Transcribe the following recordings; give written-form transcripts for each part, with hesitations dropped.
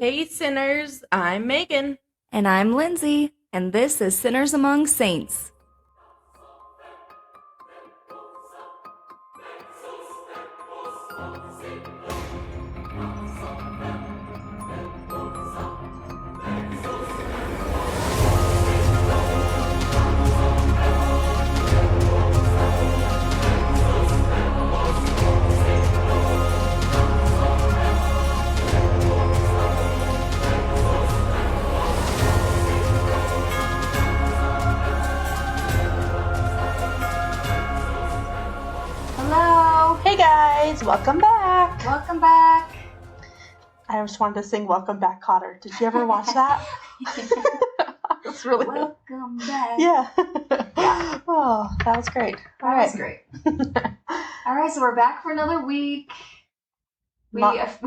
Hey, sinners, I'm Megan. And I'm Lindsay, and this is Sinners Among Saints. Hello. Hey, guys. Welcome back. Welcome back. I just wanted to sing Welcome Back, Cotter. Did you ever watch that? It's really Welcome back. Yeah. Oh, that was great. All That right. was great. All right, so we're back for another week. We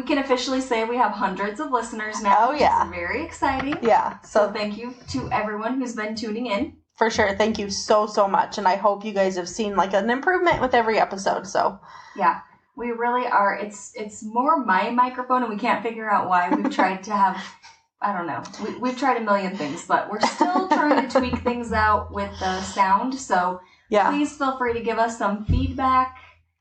can officially say we have hundreds of listeners now. Oh, yeah. Which is very exciting. Yeah. So thank you to everyone who's been tuning in. For sure. Thank you so much. And I hope you guys have seen like an improvement with every episode. So Yeah, we really are. It's more my microphone, and we can't figure out why. We've tried to have, I don't know, we've tried a million things, but we're still trying to tweak things out with the sound. So yeah. please feel free to give us some feedback,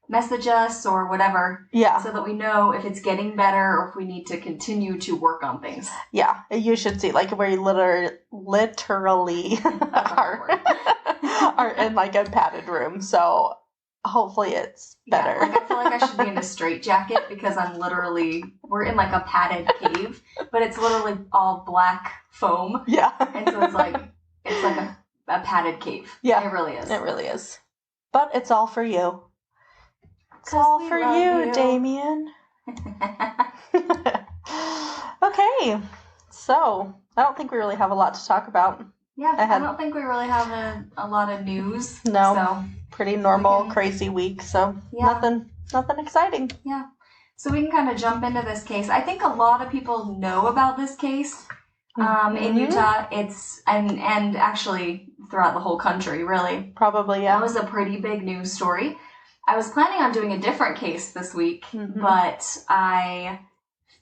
message us, or whatever. Yeah. So that we know if it's getting better or if we need to continue to work on things. Yeah. You should see like we literally are in like a padded room. So hopefully it's better. Yeah, like I feel like I should be in a straitjacket because we're in like a padded cave, but it's literally all black foam. Yeah. And so it's like a padded cave. Yeah. It really is. It really is. But it's all for you. It's all for you, Damien. Okay. So, I don't think we really have a lot to talk about. Yeah, I don't think we really have a lot of news. No. So, pretty normal, crazy week. So, yeah. nothing exciting. Yeah. So we can kind of jump into this case. I think a lot of people know about this case in Utah. And actually throughout the whole country, really. Probably, yeah. That was a pretty big news story. I was planning on doing a different case this week, but I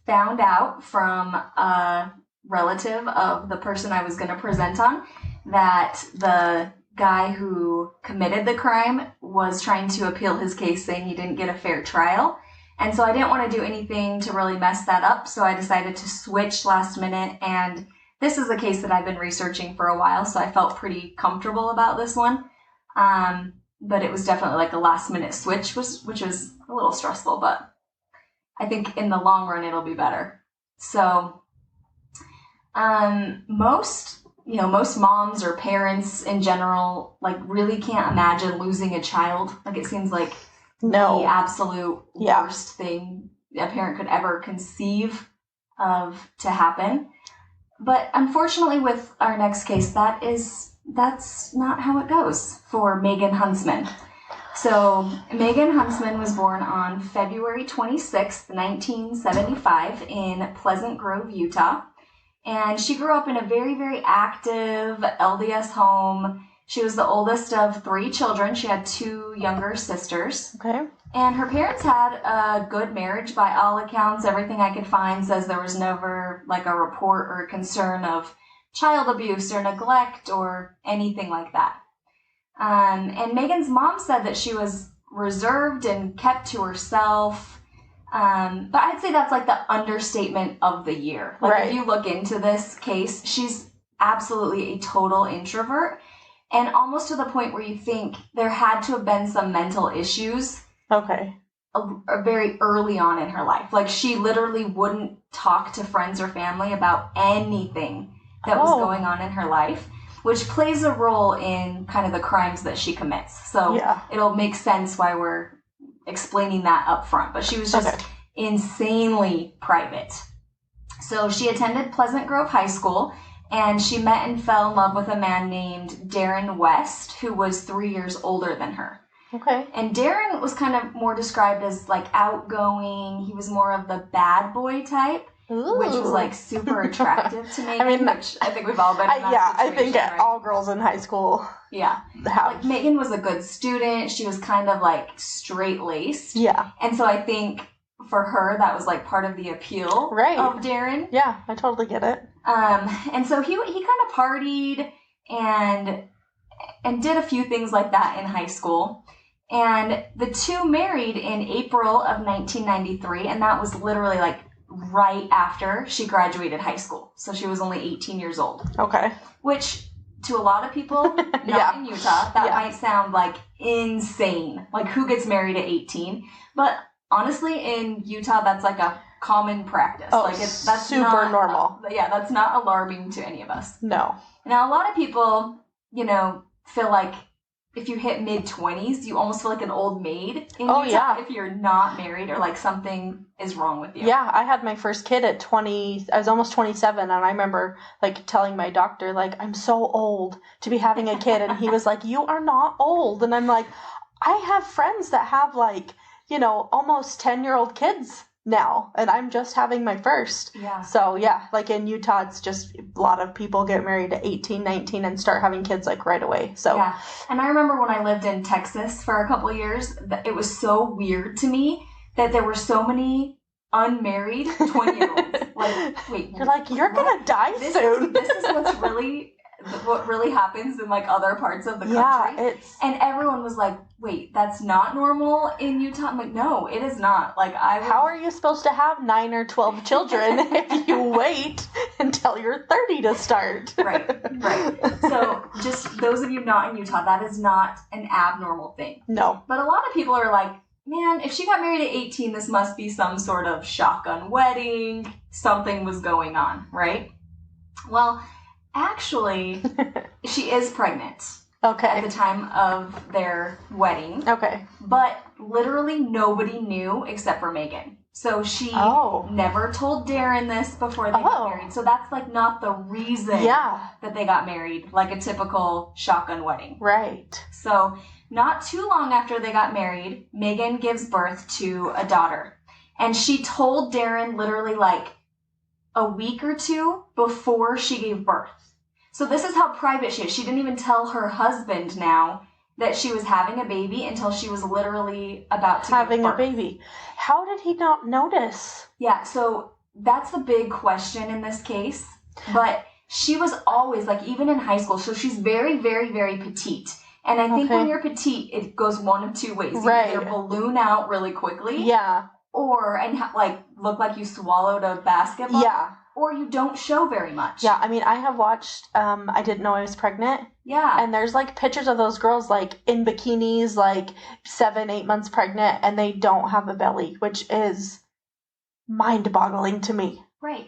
found out from a relative of the person I was going to present on that the guy who committed the crime was trying to appeal his case, saying he didn't get a fair trial. And so I didn't want to do anything to really mess that up, so I decided to switch last minute. And this is a case that I've been researching for a while, so I felt pretty comfortable about this one. But it was definitely like a last minute switch, which was a little stressful, but I think in the long run it'll be better. So most moms or parents in general like really can't imagine losing a child. Like it seems like the absolute worst thing a parent could ever conceive of to happen. But unfortunately with our next case, that's not how it goes for Megan Huntsman. So Megan Huntsman was born on February 26th, 1975 in Pleasant Grove, Utah. And she grew up in a very, very active LDS home. She was the oldest of 3 children. She had 2 younger sisters. Okay. And her parents had a good marriage by all accounts. Everything I could find says there was never like a report or a concern of child abuse or neglect or anything like that. And Megan's mom said that she was reserved and kept to herself. But I'd say that's like the understatement of the year. Like if you look into this case, she's absolutely a total introvert. And almost to the point where you think there had to have been some mental issues. Okay. Very early on in her life. Like she literally wouldn't talk to friends or family about anything that was going on in her life, which plays a role in kind of the crimes that she commits. So it'll make sense why we're explaining that up front. But she was just insanely private. So she attended Pleasant Grove High School, and she met and fell in love with a man named Darren West, who was 3 years older than her. Okay. And Darren was kind of more described as like outgoing. He was more of the bad boy type. Ooh. Which was like super attractive to Megan. I mean, which I think we've all been in that situation, I think right? all girls in high school. Yeah. Like Megan was a good student. She was kind of like straight-laced. Yeah. And so I think for her, that was like part of the appeal of Darren. Yeah, I totally get it. And so he kind of partied and did a few things like that in high school. And the two married in April of 1993, and that was literally like right after she graduated high school. So she was only 18 years old. Okay. Which, to a lot of people, not in Utah, that might sound like insane. Like, who gets married at 18? But honestly, in Utah, that's like a common practice. Oh, like that's super normal. That's not alarming to any of us. No. Now, a lot of people, feel like if you hit mid-20s, you almost feel like an old maid in Utah if you're not married or like something is wrong with you. Yeah, I had my first kid at 20. I was almost 27, and I remember like telling my doctor, like, I'm so old to be having a kid. And he was like, you are not old. And I'm like, I have friends that have like, almost 10-year-old kids now, and I'm just having my first. Yeah. So yeah, like in Utah, it's just a lot of people get married at 18, 19 and start having kids like right away. So yeah. And I remember when I lived in Texas for a couple of years, it was so weird to me that there were so many unmarried 20-year-olds. Like, wait, you're like, you're gonna die soon. This is what really happens in like other parts of the country. Yeah, and everyone was like, wait, that's not normal in Utah. I'm like, no, it is not. Like, how are you supposed to have 9 or 12 children if you wait until you're 30 to start? Right. So just those of you not in Utah, that is not an abnormal thing. No. But a lot of people are like, man, if she got married at 18, this must be some sort of shotgun wedding. Something was going on, right? Well, actually, she is pregnant. Okay. At the time of their wedding. Okay. But literally nobody knew except for Megan. So she never told Darren this before they got married. So that's like not the reason that they got married, like a typical shotgun wedding. Right. So not too long after they got married, Megan gives birth to a daughter. And she told Darren literally like a week or two before she gave birth. So this is how private she is. She didn't even tell her husband now that she was having a baby until she was literally about to having give birth. A baby. How did he not notice? Yeah, so that's the big question in this case. But she was always, like, even in high school, so she's very, very, very petite. And I think when you're petite, it goes one of two ways. You either balloon out really quickly. Yeah. Or, look like you swallowed a basketball. Yeah. Or you don't show very much. Yeah, I mean, I have watched, I didn't know I was pregnant. Yeah. And there's, like, pictures of those girls, like, in bikinis, like, 7-8 months pregnant, and they don't have a belly, which is mind-boggling to me. Right.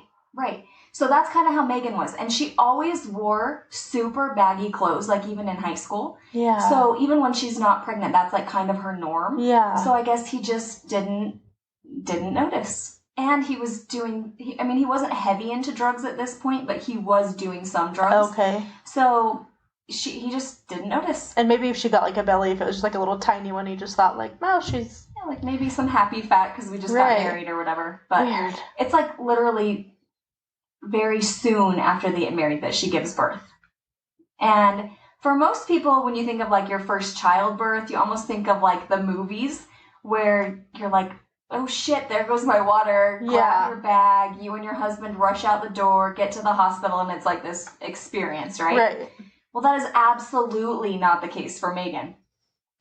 So that's kind of how Megan was. And she always wore super baggy clothes, like, even in high school. Yeah. So even when she's not pregnant, that's, like, kind of her norm. Yeah. So I guess he just didn't notice. And he was doing, he wasn't heavy into drugs at this point, but he was doing some drugs. Okay. So he just didn't notice. And maybe if she got like a belly, if it was just like a little tiny one, he just thought like, well, she's... Yeah, like maybe some happy fat because we just got married or whatever. But weird. It's like literally very soon after they get married that she gives birth. And for most people, when you think of like your first childbirth, you almost think of like the movies where you're like, oh shit, there goes my water, grab your bag, you and your husband rush out the door, get to the hospital, and it's like this experience, right? Right. Well, that is absolutely not the case for Megan.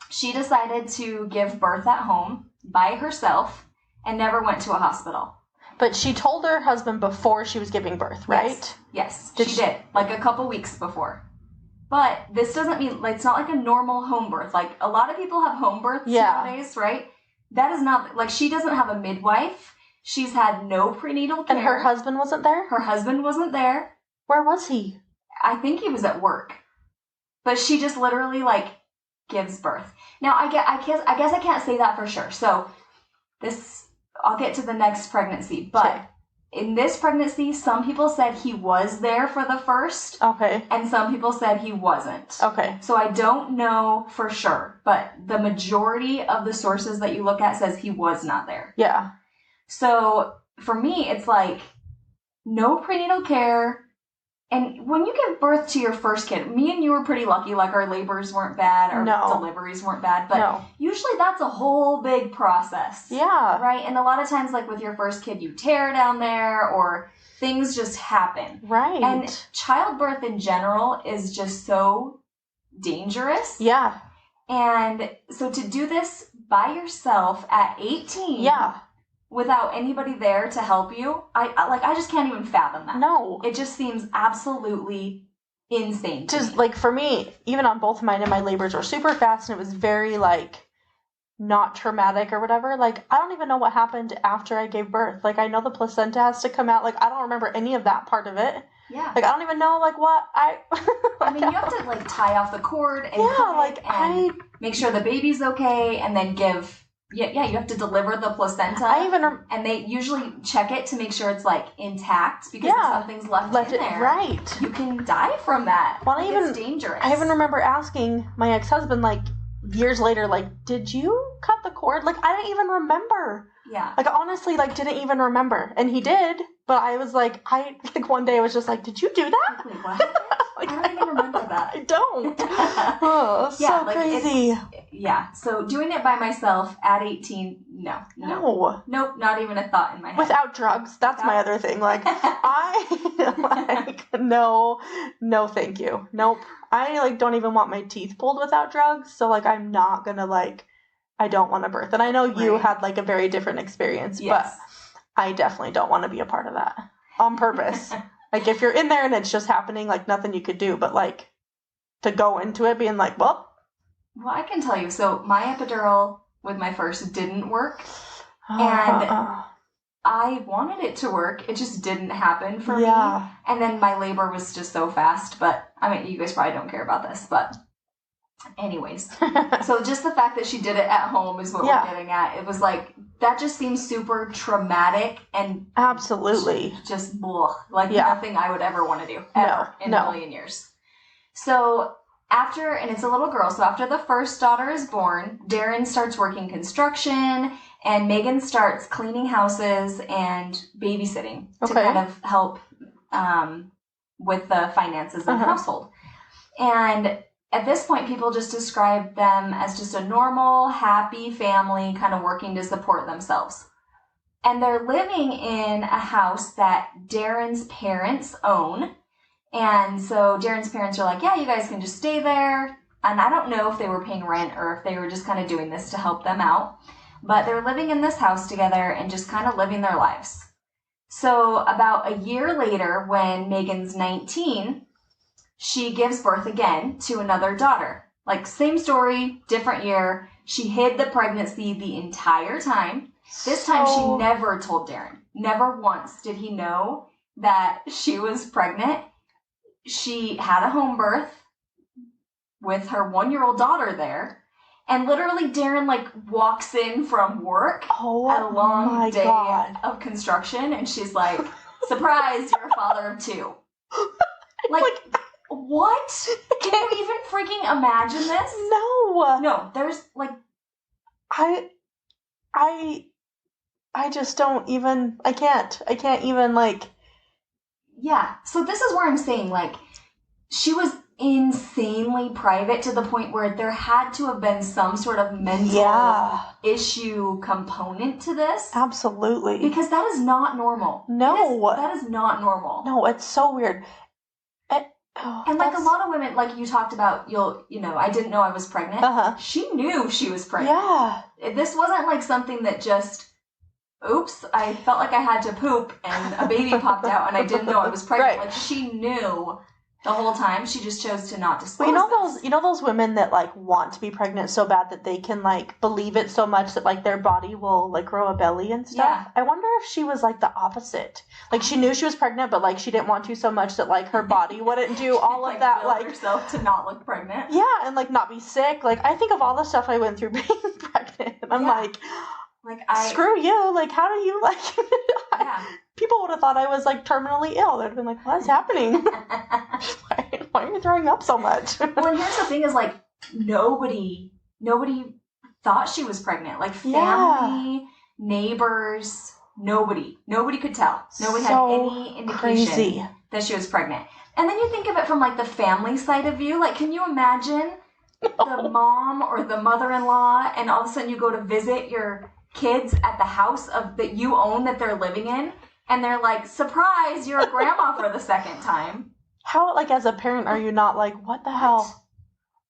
She decided to give birth at home by herself and never went to a hospital. But she told her husband before she was giving birth, right? Yes, she did, like a couple weeks before. But this doesn't mean, like, it's not like a normal home birth. Like, a lot of people have home births nowadays, right? That is not, like, she doesn't have a midwife. She's had no prenatal care. And her husband wasn't there? Her husband wasn't there. Where was he? I think he was at work. But she just literally, like, gives birth. Now, I guess I can't say that for sure. So, I'll get to the next pregnancy. But in this pregnancy, some people said he was there for the first. Okay. And some people said he wasn't. Okay. So I don't know for sure, but the majority of the sources that you look at says he was not there. Yeah. So for me, it's like no prenatal care And when you give birth to your first kid, me and you were pretty lucky, like our labors weren't bad, our deliveries weren't bad, but usually that's a whole big process. Yeah. Right? And a lot of times, like with your first kid, you tear down there or things just happen. Right. And childbirth in general is just so dangerous. Yeah. And so to do this by yourself at 18. Yeah. Without anybody there to help you, I just can't even fathom that. No. It just seems absolutely insane to me. Like, for me, even on both of mine, and my labors were super fast, and it was very, like, not traumatic or whatever. Like, I don't even know what happened after I gave birth. Like, I know the placenta has to come out. Like, I don't remember any of that part of it. Yeah. Like, I don't even know, like, what I mean, you have to, like, tie off the cord and make sure the baby's okay, and then give... Yeah, you have to deliver the placenta. And they usually check it to make sure it's, like, intact, because if something's left in there, right, you can die from that. Well, it's dangerous. I even remember asking my ex-husband, like, years later, like, did you cut the cord? Like, I didn't even remember. Yeah. Like, honestly, like, didn't even remember. And he did, but I was like, one day I was just like, did you do that? Like, wait, what happened? Like, I don't even remember that. I don't. Oh, yeah, so like crazy. So doing it by myself at 18, no. Nope, not even a thought in my head. Without drugs, that's my other thing. Like, no, thank you. Nope. I, like, don't even want my teeth pulled without drugs, so, like, I'm not gonna, like, I don't want to birth. And I know you had, like, a very different experience, but I definitely don't want to be a part of that on purpose. Like, if you're in there and it's just happening, like, nothing you could do, but, like, to go into it being like, well, I can tell you. So my epidural with my first didn't work, and I wanted it to work. It just didn't happen for me. And then my labor was just so fast. But, I mean, you guys probably don't care about this, but anyways. So just the fact that she did it at home is what we're getting at. It was like, that just seems super traumatic and absolutely just nothing I would ever want to do ever in a million years. So after, and it's a little girl, so after the first daughter is born, Darren starts working construction, and Megan starts cleaning houses and babysitting to kind of help with the finances in the household. And at this point, people just describe them as just a normal, happy family kind of working to support themselves. And they're living in a house that Darren's parents own. And so Darren's parents are like, yeah, you guys can just stay there. And I don't know if they were paying rent or if they were just kind of doing this to help them out. But they're living in this house together and just kind of living their lives. So about a year later, when Megan's 19... she gives birth again to another daughter. Like, same story, different year. She hid the pregnancy the entire time. This time she never told Darren. Never once did he know that she was pregnant. She had a home birth with her 1-year-old daughter there. And literally Darren, like, walks in from work at a long day of construction. And she's like, surprise, you're a father of 2. Like what? Can you even freaking imagine this? No, there's, like... I just don't even... I can't even, like... Yeah, so this is where I'm saying, like, she was insanely private to the point where there had to have been some sort of mental issue component to this. Absolutely. Because that is not normal. No. That is not normal. No, it's so weird. And like a lot of women, like you talked about, I didn't know I was pregnant. She knew she was pregnant. Yeah. This wasn't like something that just, oops, I felt like I had to poop and a baby popped out and I didn't know I was pregnant. Like, she knew the whole time. She just chose to not disclose you know those women that, like, want to be pregnant so bad that they can, like, believe it so much that, like, their body will, like, grow a belly and stuff? Yeah. I wonder if she was, like, the opposite. Like, she knew she was pregnant, but, like, she didn't want to so much that, like, her body wouldn't do all of that, like... herself to not look pregnant. Yeah, and, like, not be sick. Like, I think of all the stuff I went through being pregnant, and I'm like... screw you. Like, how do you, like... People would have thought I was, like, terminally ill. They'd have been like, what is happening? Why are you throwing up so much? Well, and here's the thing is, like, nobody thought she was pregnant. Like, family, neighbors, nobody could tell. Nobody had any indication that she was pregnant. And then you think of it from, like, the family side of view. Like, can you imagine the mom or the mother-in-law, and all of a sudden you go to visit your kids at the house that you own that they're living in, and they're like, surprise, you're a grandma for the second time. How, like, as a parent, are you not like, what the hell?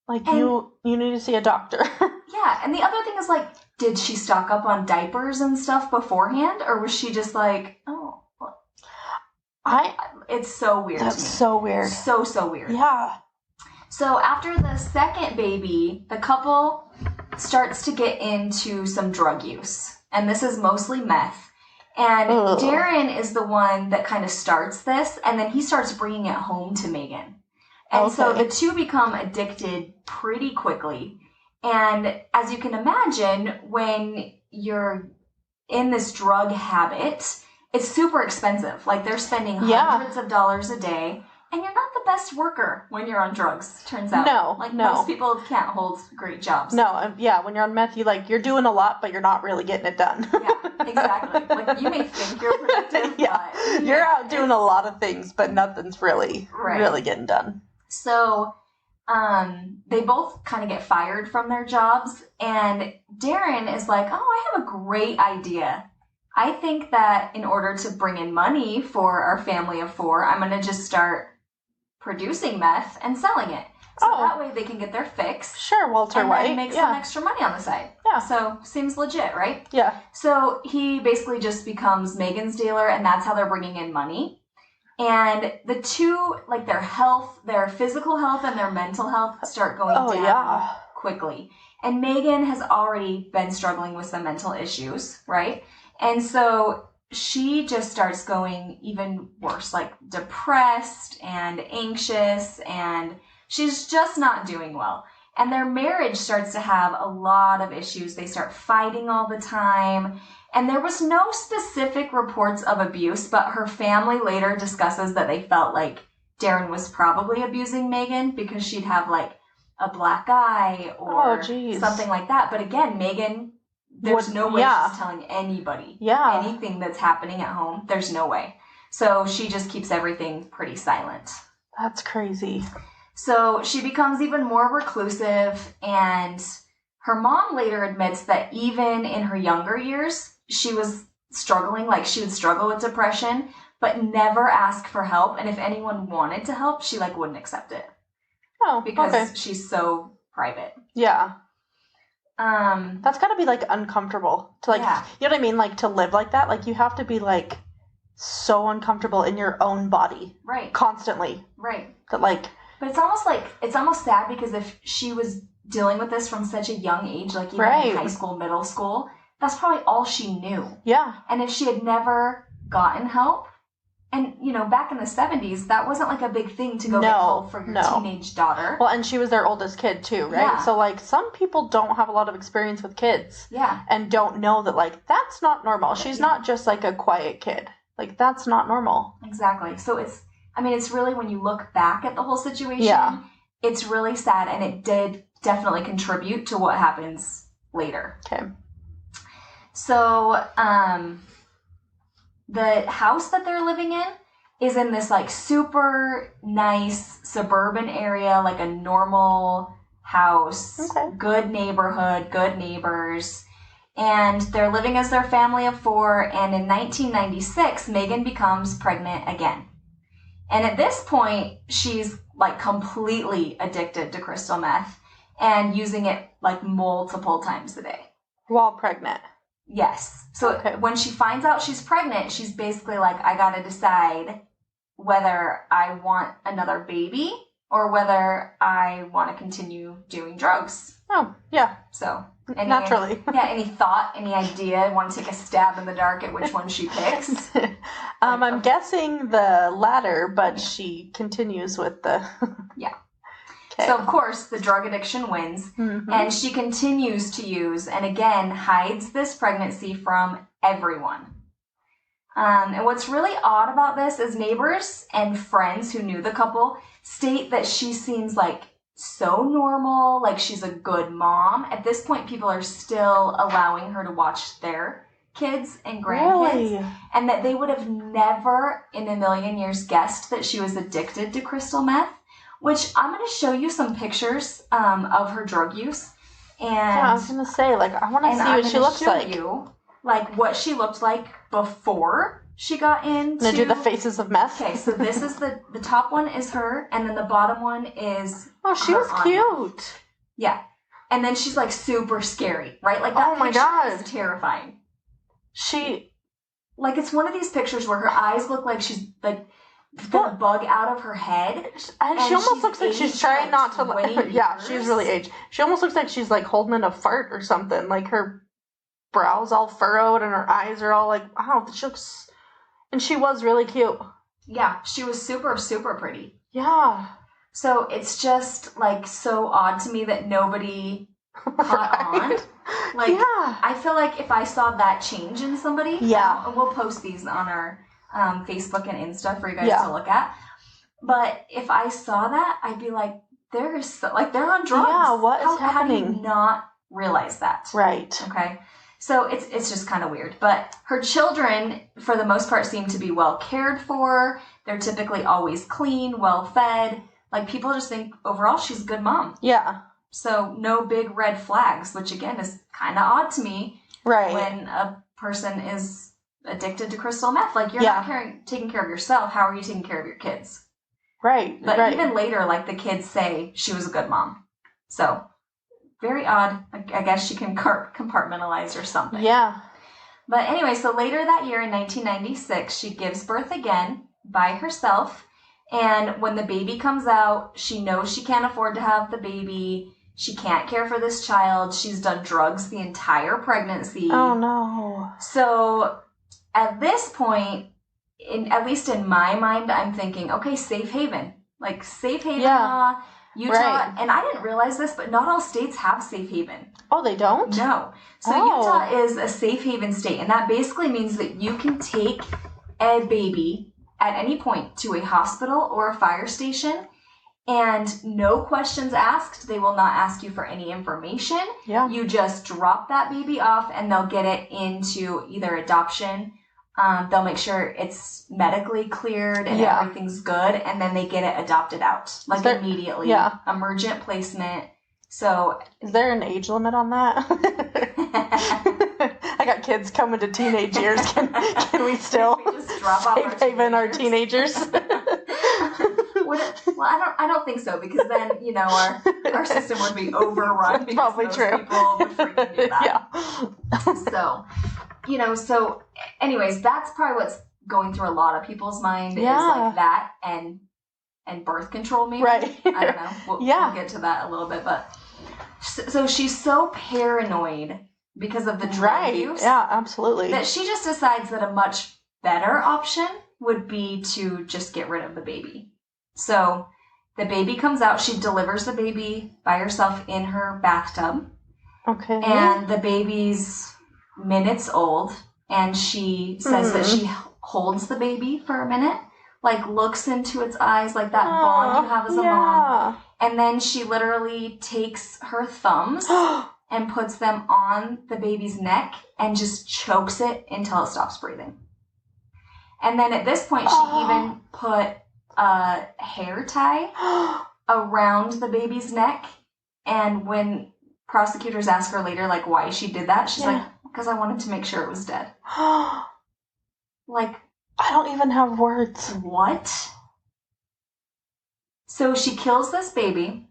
Like, you need to see a doctor. Yeah, and the other thing is, like, did she stock up on diapers and stuff beforehand, or was she just like, oh, it's so weird to me. That's so weird. So weird. Yeah. So after the second baby, the couple starts to get into some drug use. And this is mostly meth. And Darren is the one that kind of starts this, and then he starts bringing it home to Megan. And so the two become addicted pretty quickly. And as you can imagine, when you're in this drug habit, it's super expensive. Like, they're spending hundreds of dollars a day. And you're not the best worker when you're on drugs, turns out. No, most people can't hold great jobs. No, when you're on meth, you're doing a lot, but you're not really getting it done. Yeah, exactly. Like, you may think you're productive, but... You're out doing a lot of things, but nothing's really getting done. So, they both kind of get fired from their jobs, and Darren is like, I have a great idea. I think that in order to bring in money for our family of 4, I'm going to just start producing meth and selling it. So that way they can get their fix. Sure, Walter White. And then make some extra money on the side. Yeah. So, seems legit, right? Yeah. So, he basically just becomes Megan's dealer, and that's how they're bringing in money. And the two, like, their health, their physical health and their mental health start going down quickly. And Megan has already been struggling with some mental issues, right? And so she just starts going even worse, like depressed and anxious, and she's just not doing well. And their marriage starts to have a lot of issues. They start fighting all the time. And there was no specific reports of abuse, but her family later discusses that they felt like Darren was probably abusing Megan because she'd have, like, a black eye or something like that. But again, Megan... There's no way she's telling anybody anything that's happening at home. There's no way. So she just keeps everything pretty silent. That's crazy. So she becomes even more reclusive, and her mom later admits that even in her younger years, she was struggling, like she would struggle with depression, but never ask for help. And if anyone wanted to help, she, like, wouldn't accept it. Oh, because she's so private. Yeah. That's gotta be, like, uncomfortable to, like, you know what I mean? Like, to live like that, like, you have to be, like, so uncomfortable in your own body. Right. Constantly. Right. That, like... But it's almost sad because if she was dealing with this from such a young age, like even in high school, middle school, that's probably all she knew. Yeah. And if she had never gotten help, and, you know, back in the 70s, that wasn't, like, a big thing to go get help for your teenage daughter. Well, and she was their oldest kid, too, right? Yeah. So, like, some people don't have a lot of experience with kids. Yeah. And don't know that, like, that's not normal. She's not just, like, a quiet kid. Like, that's not normal. Exactly. So it's really, when you look back at the whole situation, it's really sad, and it did definitely contribute to what happens later. Okay. So, the house that they're living in is in this, like, super nice suburban area, like a normal house, good neighborhood, good neighbors, and they're living as their family of 4, and in 1996, Megan becomes pregnant again. And at this point, she's, like, completely addicted to crystal meth and using it, like, multiple times a day. While pregnant. Yes. So when she finds out she's pregnant, she's basically like, I gotta decide whether I want another baby or whether I want to continue doing drugs. Oh, yeah. So, naturally. Any thought, any idea, want to take a stab in the dark at which one she picks? I'm guessing the latter, but she continues with the... Yeah. Okay. So, of course, the drug addiction wins, and she continues to use, and again, hides this pregnancy from everyone. And what's really odd about this is neighbors and friends who knew the couple state that she seems like so normal, like she's a good mom. At this point, people are still allowing her to watch their kids and grandkids. Really? And that they would have never in a million years guessed that she was addicted to crystal meth, which I'm going to show you some pictures of her drug use. And yeah, I was going to say, like, I want to see what she looks like. You, like, what she looked like before she got into... And do the faces of meth? Okay, so this is the top one is her, and then the bottom one is oh, she was cute. Yeah. And then she's, like, super scary, right? Like, that picture is terrifying. Like, it's one of these pictures where her eyes look like she's, like, gonna bug out of her head. And she almost looks like she's trying not to... yeah, she's really aged. She almost looks like she's, like, holding in a fart or something. Like, her brow's all furrowed and her eyes are all, like, wow, she looks... And she was really cute. Yeah, she was super, super pretty. Yeah. So it's just, like, so odd to me that nobody caught on. Like, yeah. I feel like if I saw that change in somebody, and we'll post these on our Facebook and Insta for you guys to look at. But if I saw that, I'd be like, they're on drugs. Yeah, what is happening? How do you not realize that? Right. Okay. So it's just kind of weird. But her children, for the most part, seem to be well cared for. They're typically always clean, well fed. Like, people just think overall she's a good mom. Yeah. So no big red flags, which again is kind of odd to me. Right. When a person is addicted to crystal meth, like, you're not taking care of yourself. How are you taking care of your kids? Right. But even later, like, the kids say she was a good mom. So very odd. I guess she can compartmentalize or something. Yeah. But anyway, so later that year in 1996, she gives birth again by herself. And when the baby comes out, she knows she can't afford to have the baby. She can't care for this child. She's done drugs the entire pregnancy. Oh, no. So at this point, at least in my mind, I'm thinking, okay, safe haven. Like, safe haven law. Utah, and I didn't realize this, but not all states have safe haven. Oh, they don't? No. So Utah is a safe haven state, and that basically means that you can take a baby at any point to a hospital or a fire station, and no questions asked. They will not ask you for any information. Yeah. You just drop that baby off, and they'll get it into either adoption. They'll make sure it's medically cleared and everything's good, and then they get it adopted out, like, immediately. Yeah. Emergent placement. So, is there an age limit on that? I got kids coming to teenage years. Can we still just drop off our teenagers? Well, I don't think so, because then, you know, our system would be overrun. That's probably true. People would freaking do that. Yeah. So, you know, anyways, that's probably what's going through a lot of people's mind is like that and birth control, maybe. Right. I don't know. We'll get to that a little bit, but so she's so paranoid because of the drug use. Yeah, absolutely. That she just decides that a much better option would be to just get rid of the baby. So the baby comes out. She delivers the baby by herself in her bathtub. Okay. And the baby's minutes old, and she says that she holds the baby for a minute, like, looks into its eyes, like that bond you have as a mom. And then she literally takes her thumbs and puts them on the baby's neck and just chokes it until it stops breathing. And then at this point, she even put a hair tie around the baby's neck. And when prosecutors ask her later, like, why she did that, she's like, because I wanted to make sure it was dead. Like, I don't even have words. What? So she kills this baby,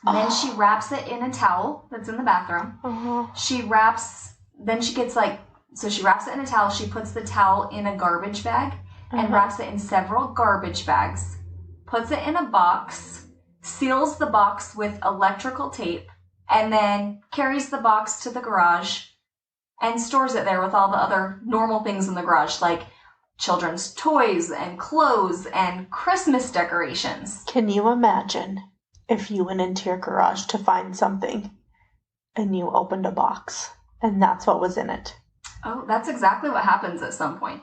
and then she wraps it in a towel that's in the bathroom. She wraps it in a towel. She puts the towel in a garbage bag and wraps it in several garbage bags, puts it in a box, seals the box with electrical tape, and then carries the box to the garage and stores it there with all the other normal things in the garage, like children's toys and clothes and Christmas decorations. Can you imagine if you went into your garage to find something and you opened a box and that's what was in it? Oh, that's exactly what happens at some point.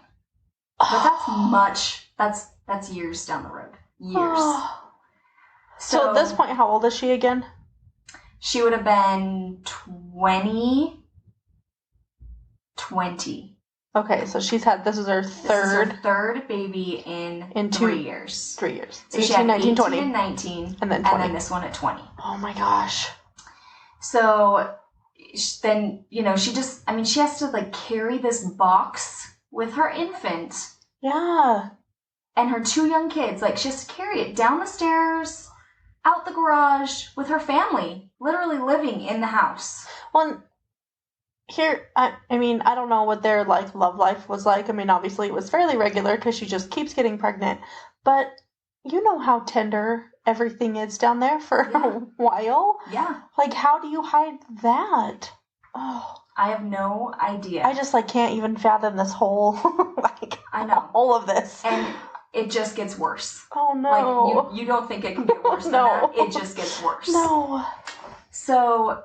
But that's years down the road. Years. So at this point, how old is she again? She would have been 20 20. Okay, so this is her This is third. her third baby in 3 years. 3 years. So 18, she had 19, 20. 18 and 19. And then 20. And then this one at 20. Oh my gosh. So then, she has to like carry this box with her infant. Yeah. And her 2 young kids. Like, she has to carry it down the stairs, out the garage with her family, literally living in the house. Well, here, I don't know what their love life was like. I mean, obviously it was fairly regular because she just keeps getting pregnant. But you know how tender everything is down there for a while. Yeah. Like, how do you hide that? Oh, I have no idea. I just can't even fathom this whole I know all of this, and it just gets worse. Oh no! Like you don't think it can get worse than No. that? It just gets worse. No. So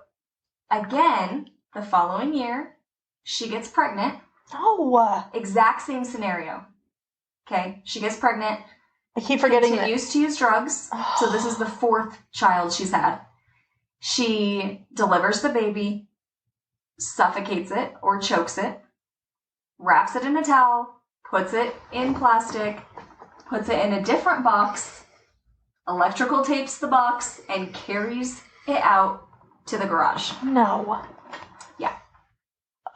again, the following year, she gets pregnant. No. Exact same scenario. Okay, she gets pregnant. I keep forgetting that. Continues to use drugs. So this is the 4th child she's had. She delivers the baby, suffocates it or chokes it, wraps it in a towel, puts it in plastic, puts it in a different box, electrical tapes the box, and carries it out to the garage. No. Yeah.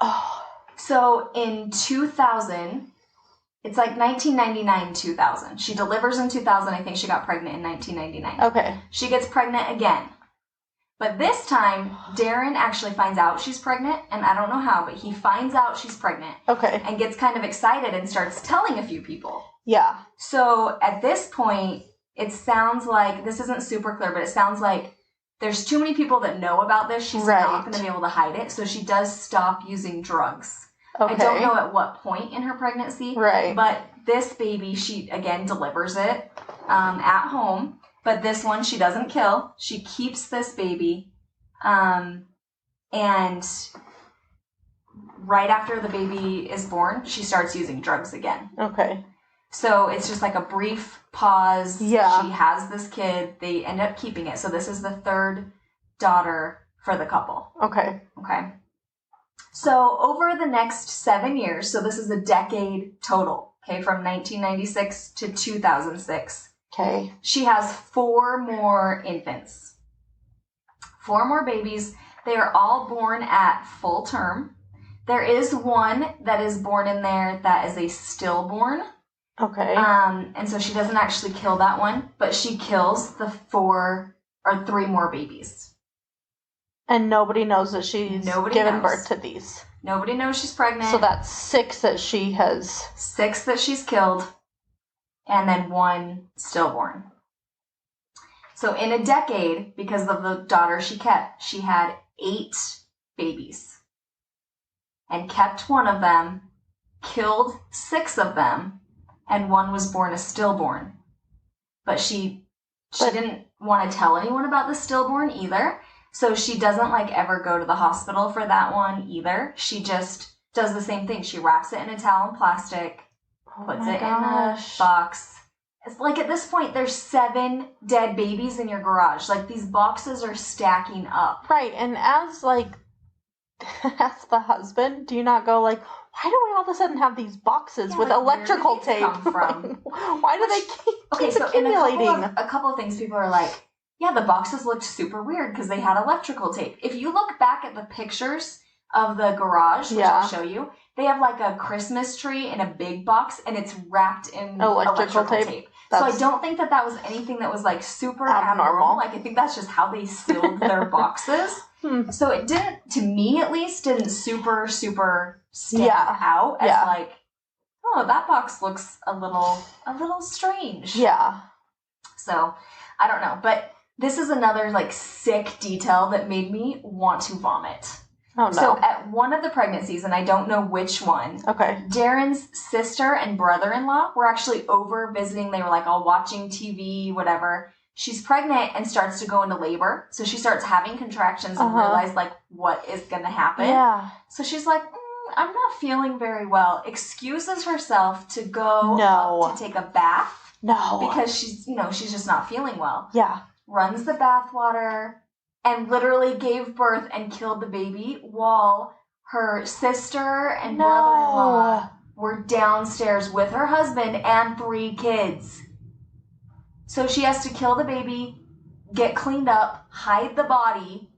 Oh. So in 2000, it's like 1999, 2000. She delivers in 2000. I think she got pregnant in 1999. Okay. She gets pregnant again. But this time, Darren actually finds out she's pregnant, and I don't know how, but he finds out she's pregnant. Okay. And gets kind of excited and starts telling a few people. Yeah. So at this point, it sounds like, this isn't super clear, but it sounds like there's too many people that know about this. She's not going to be able to hide it. So she does stop using drugs. Okay. I don't know at what point in her pregnancy. Right. But this baby, she, again, delivers it at home. But this one, she doesn't kill. She keeps this baby. And right after the baby is born, she starts using drugs again. Okay. So it's just like a brief pause. Yeah. She has this kid. They end up keeping it. So this is the 3rd daughter for the couple. Okay. Okay. So over the next 7 years, so this is a decade total, okay, from 1996 to 2006. Okay. She has 4 more infants. 4 more babies. They are all born at full term. There is one that is born in there that is a stillborn. Okay. And so she doesn't actually kill that one, but she kills the 3 more babies. And nobody knows that she's given birth to these. Nobody knows she's pregnant. So that's 6 that she has. 6 that she's killed. And then 1 stillborn. So in a decade, because of the daughter she kept, she had 8 babies. And kept 1 of them, killed 6 of them, and 1 was born a stillborn. But she didn't want to tell anyone about the stillborn either. So she doesn't ever go to the hospital for that one either. She just does the same thing. She wraps it in a towel and plastic, puts it in a box. It's like at this point, there's 7 dead babies in your garage. These boxes are stacking up. Right, and as the husband, do you not go why do we all of a sudden have these boxes with electrical tape? Come from? Why do they keep accumulating? A couple of things people are like, yeah, the boxes looked super weird because they had electrical tape. If you look back at the pictures of the garage, which I'll show you, they have a Christmas tree in a big box and it's wrapped in electrical tape. So I don't think that was anything that was super abnormal. I think that's just how they sealed their boxes. So it didn't, to me at least, didn't super stand out as oh, that box looks a little strange. Yeah. So I don't know, but this is another sick detail that made me want to vomit. Oh no. So at one of the pregnancies, and I don't know which one, Darren's sister and brother-in-law were actually over visiting. They were all watching TV, whatever. She's pregnant and starts to go into labor. So she starts having contractions and realize what is going to happen. Yeah. So she's like, I'm not feeling very well. Excuses herself to go up to take a bath. No. Because she's just not feeling well. Yeah. Runs the bath water and literally gave birth and killed the baby while her sister and brother-in-law were downstairs with her husband and 3 kids. So she has to kill the baby, get cleaned up, hide the body,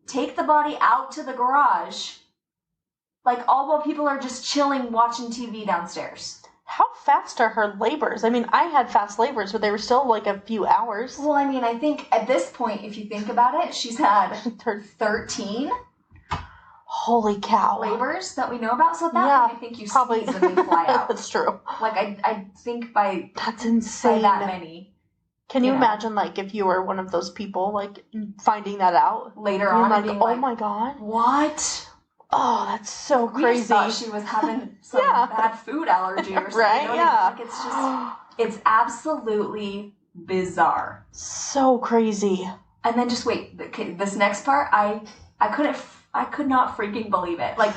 take the body out to the garage, like all while people are just chilling watching TV downstairs. How fast are her labors? I mean, I had fast labors, but they were still like a few hours. Well, I mean, I think at this point, if you think about it, she's had 13 Holy cow. labors that we know about. So at that point, I think you probably sneeze and they fly out. That's true. Like, I think by... That's insane. By that many. Can you imagine, like, if you were one of those people, like, finding that out? Later on, like, being oh my god. What? Oh, that's so crazy. We just thought she was having some bad food allergy or something. Right, Like, it's just... It's absolutely bizarre. So crazy. And then just wait, this next part, I could not freaking believe it. Like,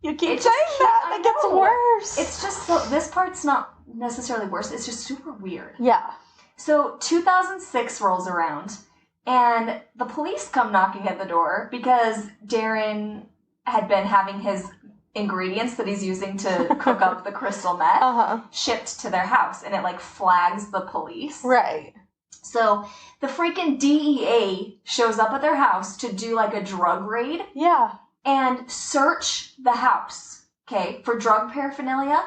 you keep saying that, it gets worse. It's just so, this part's not necessarily worse, it's just super weird. Yeah. So 2006 rolls around, and the police come knocking at the door because Darren had been having his ingredients that he's using to cook up the crystal meth shipped to their house, and it like flags the police. Right. So the freaking DEA shows up at their house to do like a drug raid. Yeah. And search the house, okay, for drug paraphernalia.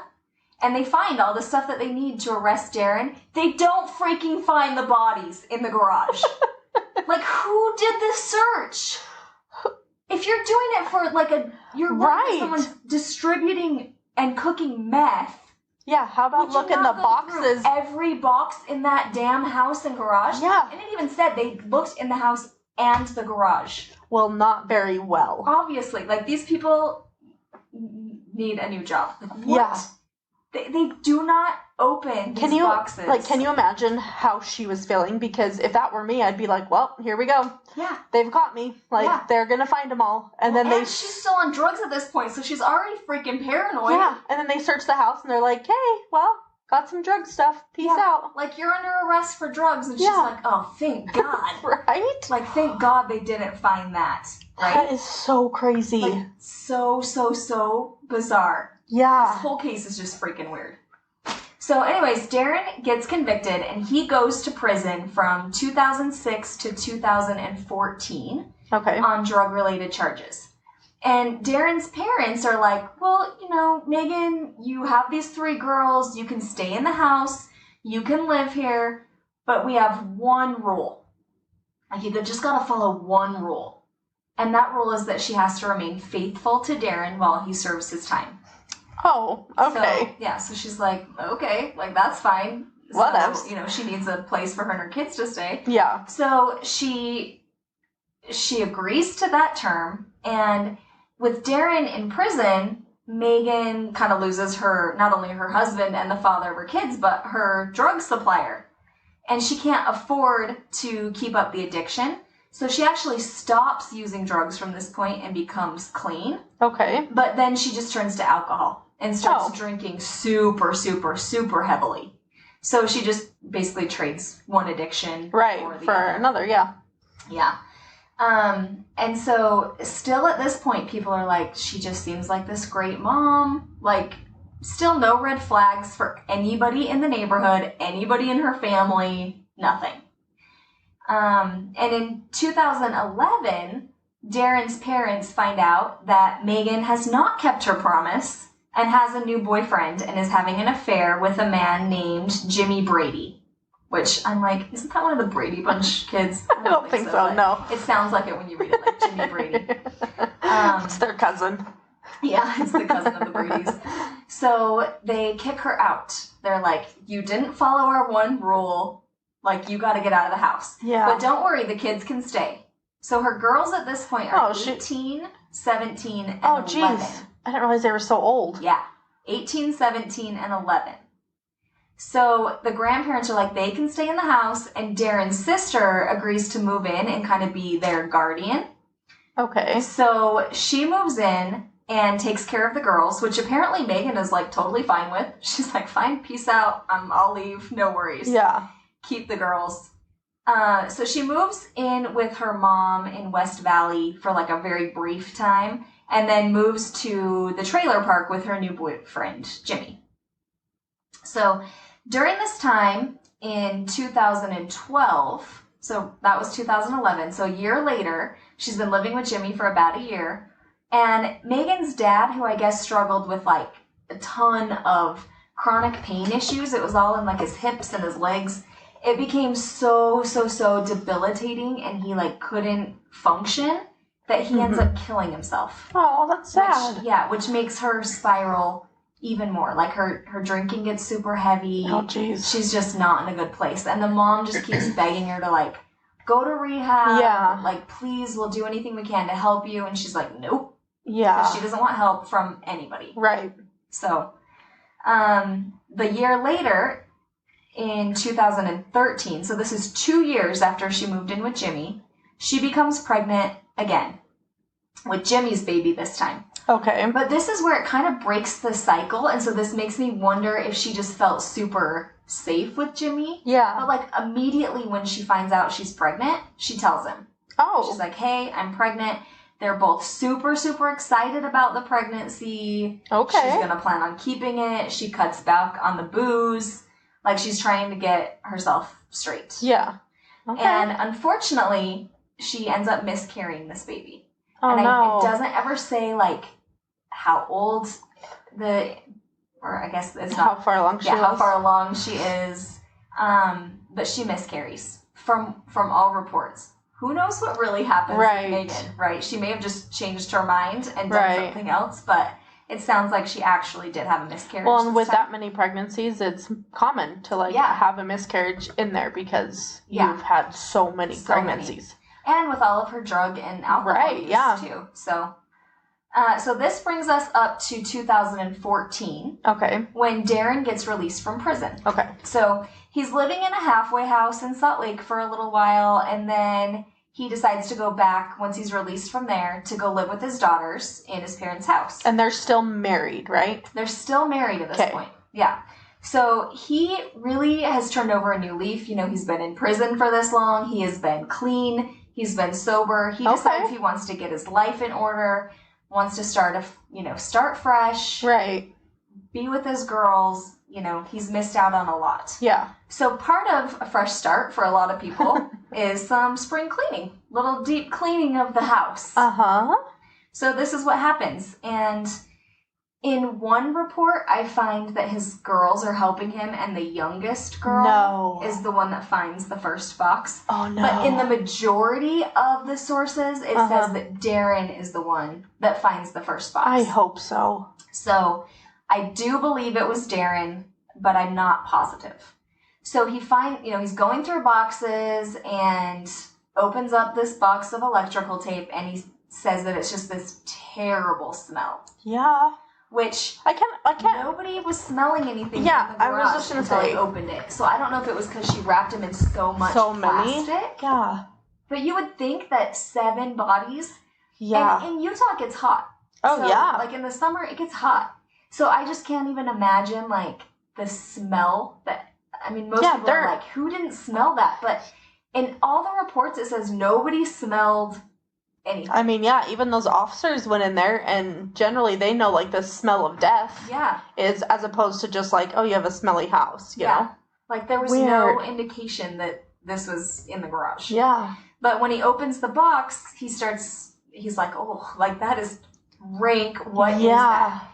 And they find all the stuff that they need to arrest Darren. They don't freaking find the bodies in the garage. Like, who did this search? If you're doing it for like you're right. Someone's distributing and cooking meth. Yeah, how about look in the boxes? Every box in that damn house and garage? Yeah. And it even said they looked in the house and the garage. Well, not very well. Obviously. Like, these people need a new job. Like, what? Yeah. They do not open these boxes. Like, can you imagine how she was feeling? Because if that were me, I'd be like, well, here we go. Yeah. They've caught me. Like, they're going to find them all. And then she's still on drugs at this point, so she's already freaking paranoid. Yeah. And then they search the house, and they're like, hey, well, got some drug stuff. Peace out. Like, you're under arrest for drugs. And she's like, oh, thank God. Right? Like, thank God they didn't find that. Right? That is so crazy. Like, so bizarre. Yeah. This whole case is just freaking weird. So anyways, Darren gets convicted and he goes to prison from 2006 to 2014 on drug-related charges. And Darren's parents are like, well, you know, Megan, you have these 3 girls. You can stay in the house. You can live here. But we have one rule. Like, you just got to follow one rule. And that rule is that she has to remain faithful to Darren while he serves his time. Oh, okay. So, so she's like, okay, like, that's fine. Whatever. So, you know, she needs a place for her and her kids to stay. Yeah. So she agrees to that term, and with Darren in prison, Megan kind of loses not only her husband and the father of her kids, but her drug supplier. And she can't afford to keep up the addiction. So she actually stops using drugs from this point and becomes clean. Okay. But then she just turns to alcohol and starts drinking super heavily. So she just basically trades one addiction for another, yeah. Yeah. And so still at this point, people are like, she just seems like this great mom. Like, still no red flags for anybody in the neighborhood, anybody in her family, nothing. And in 2011, Darren's parents find out that Megan has not kept her promise and has a new boyfriend and is having an affair with a man named Jimmy Brady. Which, I'm like, isn't that one of the Brady Bunch kids? I don't think so, no. It sounds like it when you read it, like Jimmy Brady. It's their cousin. Yeah, it's the cousin of the Bradys. So they kick her out. They're like, you didn't follow our one rule. Like, you got to get out of the house. Yeah. But don't worry, the kids can stay. So her girls at this point are 18, 17, and 11. Oh, jeez. I didn't realize they were so old. Yeah. 18, 17, and 11. So the grandparents are like, they can stay in the house, and Darren's sister agrees to move in and kind of be their guardian. Okay. So she moves in and takes care of the girls, which apparently Megan is, like, totally fine with. She's like, fine, peace out, I'll leave, no worries. Yeah. Keep the girls. So she moves in with her mom in West Valley for like a very brief time, and then moves to the trailer park with her new boyfriend, Jimmy. So during this time in 2012, so that was 2011, so a year later, she's been living with Jimmy for about a year, and Megan's dad, who I guess struggled with like a ton of chronic pain issues, it was all in like his hips and his legs, it became so debilitating, and he like couldn't function, that he ends up killing himself. Oh, that's sad. Which makes her spiral even more. Like her drinking gets super heavy. Oh, jeez. She's just not in a good place. And the mom just keeps begging her to like go to rehab. Yeah. Like, please, we'll do anything we can to help you. And she's like, nope. Yeah. Because she doesn't want help from anybody. Right. So, the year later, in 2013, so this is 2 years after she moved in with Jimmy, she becomes pregnant again with Jimmy's baby this time. Okay. But this is where it kind of breaks the cycle, and so this makes me wonder if she just felt super safe with Jimmy. Yeah. But like immediately when she finds out she's pregnant, she tells him. Oh. She's like, hey, I'm pregnant. They're both super excited about the pregnancy. Okay. She's going to plan on keeping it. She cuts back on the booze. Like, she's trying to get herself straight. Yeah. Okay. And unfortunately, she ends up miscarrying this baby. Oh, and no. It doesn't ever say, like, how old or I guess it's not. How far along she is. Yeah, how far along she is. But she miscarries from all reports. Who knows what really happened right. to Megan, right? She may have just changed her mind and done something else, but it sounds like she actually did have a miscarriage. Well, and with that many pregnancies, it's common to have a miscarriage in there because you've had so many pregnancies. And with all of her drug and alcohol use too. So this brings us up to 2014. Okay. When Darren gets released from prison. Okay. So he's living in a halfway house in Salt Lake for a little while, and then he decides to go back, once he's released from there, to go live with his daughters in his parents' house. And they're still married, right? They're still married at this point. Yeah. So he really has turned over a new leaf. You know, he's been in prison for this long. He has been clean. He's been sober. He decides he wants to get his life in order, wants to start fresh. Right. Be with his girls. You know, he's missed out on a lot. Yeah. So part of a fresh start for a lot of people is some spring cleaning. Little deep cleaning of the house. Uh-huh. So this is what happens. And in one report, I find that his girls are helping him, and the youngest girl is the one that finds the first box. Oh, no. But in the majority of the sources, it says that Darren is the one that finds the first box. I hope so. So I do believe it was Darren, but I'm not positive. So he's going through boxes and opens up this box of electrical tape, and he says that it's just this terrible smell. Yeah. Which I can't. Nobody was smelling anything. Yeah, in the garage I was just gonna until say. he opened it. So I don't know if it was because she wrapped him in so much plastic. Many. Yeah. But you would think that 7 bodies. Yeah. And in Utah, it gets hot. Oh, so, yeah. Like in the summer, it gets hot. So I just can't even imagine like the smell that. I mean, most people are like, who didn't smell that? But in all the reports, it says nobody smelled anything. I mean, yeah, even those officers went in there, and generally they know, like, the smell of death is as opposed to just like, oh, you have a smelly house, you know? Like, there was no indication that this was in the garage. Yeah. But when he opens the box, he's like, oh, like, that is rank. What is that?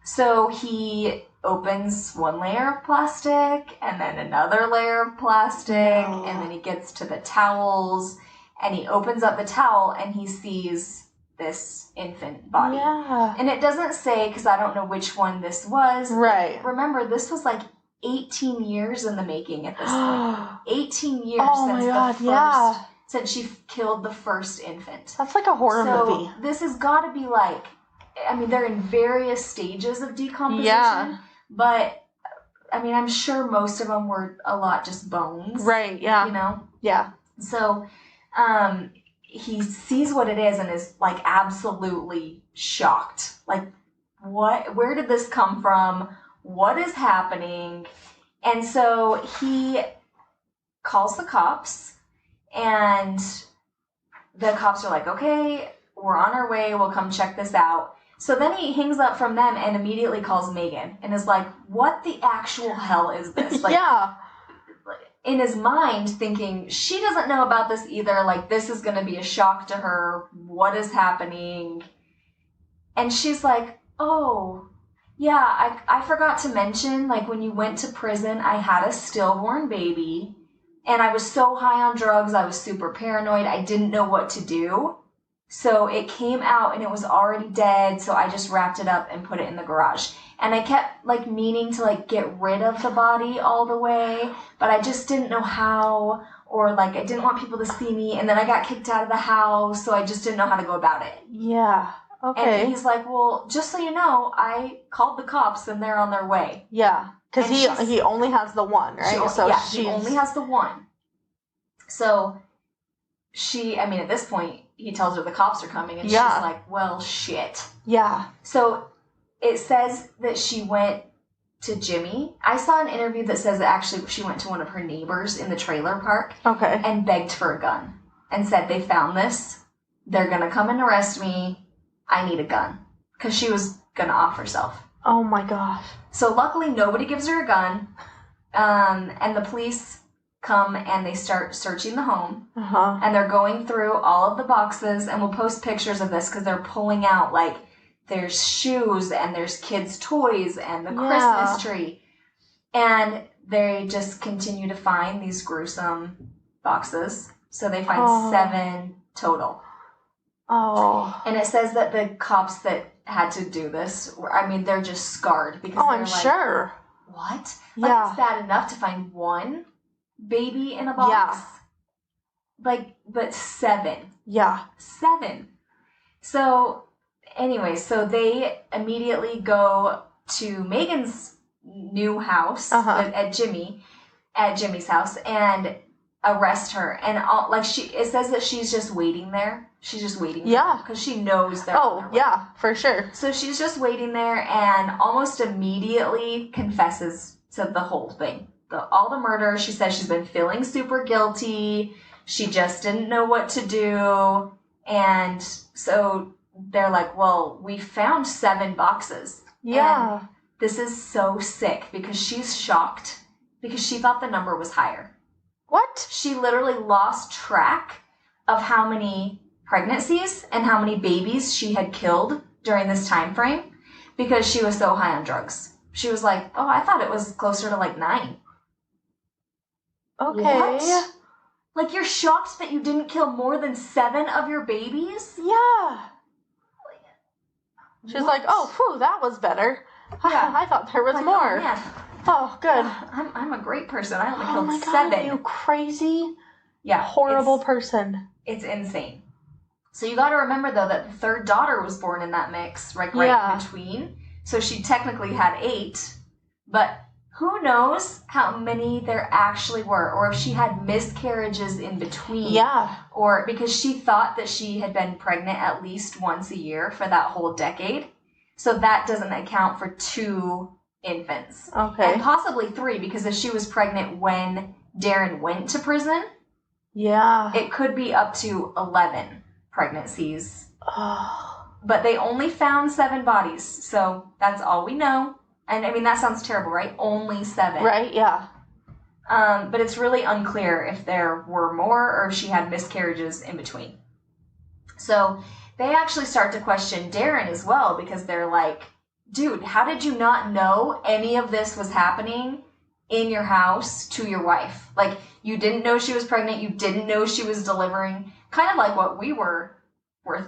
So he opens one layer of plastic, and then another layer of plastic, and then he gets to the towels, and he opens up the towel, and he sees this infant body. Yeah. And it doesn't say, because I don't know which one this was. Right. Remember, this was like 18 years in the making at this point. 18 years since she killed the first infant. That's like a horror movie. This has got to be like, I mean, they're in various stages of decomposition. Yeah. But, I mean, I'm sure most of them were a lot just bones. Right, yeah. You know? Yeah. So, he sees what it is and is, like, absolutely shocked. Like, where did this come from? What is happening? And so he calls the cops, And the cops are like, okay, we're on our way. We'll come check this out. So then he hangs up from them and immediately calls Megan and is like, what the actual hell is this? Like, yeah. In his mind, thinking, she doesn't know about this either. Like, this is going to be a shock to her. What is happening? And she's like, oh, yeah, I forgot to mention, like, when you went to prison, I had a stillborn baby. And I was so high on drugs, I was super paranoid. I didn't know what to do. So it came out and it was already dead. So I just wrapped it up and put it in the garage. And I kept, like, meaning to, like, get rid of the body all the way. But I just didn't know how. Or, like, I didn't want people to see me. And then I got kicked out of the house. So I just didn't know how to go about it. Yeah. Okay. And he's like, well, just so you know, I called the cops and they're on their way. Yeah. Because he only has the one, right? She only has the one. So at this point, he tells her the cops are coming, and she's like, well, shit. Yeah. So it says that she went to Jimmy. I saw an interview that says that actually she went to one of her neighbors in the trailer park. Okay. And begged for a gun. And said, they found this. They're going to come and arrest me. I need a gun. Because she was going to off herself. Oh my gosh. So luckily nobody gives her a gun. And the police come and they start searching the home. Uh-huh. And they're going through all of the boxes. And we'll post pictures of this because they're pulling out, like, there's shoes and there's kids' toys and the Christmas tree. And they just continue to find these gruesome boxes. So they find 7 total. Oh. And it says that the cops that had to do this, they're just scarred. Because they're I'm sure. What? Yeah. Like, it's bad enough to find one baby in a box? Yeah. Like, but 7. Yeah. 7. So, anyway, so they immediately go to Megan's new house at Jimmy's house and arrest her. And it says that she's just waiting there. She's just waiting. Yeah. Because she knows they're on their way. Yeah, for sure. So she's just waiting there and almost immediately confesses to the whole thing. All the murder. She says she's been feeling super guilty. She just didn't know what to do. And so they're like, well, we found 7 boxes. Yeah. And this is so sick because she's shocked because she thought the number was higher. What? She literally lost track of how many pregnancies and how many babies she had killed during this time frame because she was so high on drugs. She was like, oh, I thought it was closer to like 9. Okay. What? Like, you're shocked that you didn't kill more than 7 of your babies? Yeah. She's like, oh, phew, that was better. Yeah. I thought there was more. Oh, man. Oh, good. I'm a great person. I only Oh killed my 7. God, you crazy, horrible person. It's insane. So you got to remember, though, that the 3rd daughter was born in that mix, right in between. So she technically had 8, but who knows how many there actually were, or if she had miscarriages in between. Yeah. Or because she thought that she had been pregnant at least once a year for that whole decade. So that doesn't account for 2 infants. Okay. And possibly 3, because if she was pregnant when Darren went to prison, it could be up to 11 pregnancies. Oh. But they only found 7 bodies, so that's all we know. And that sounds terrible, right? Only 7. Right, yeah. But it's really unclear if there were more or if she had miscarriages in between. So they actually start to question Darren as well because they're like, dude, how did you not know any of this was happening in your house to your wife? Like, you didn't know she was pregnant. You didn't know she was delivering. Kind of like what we were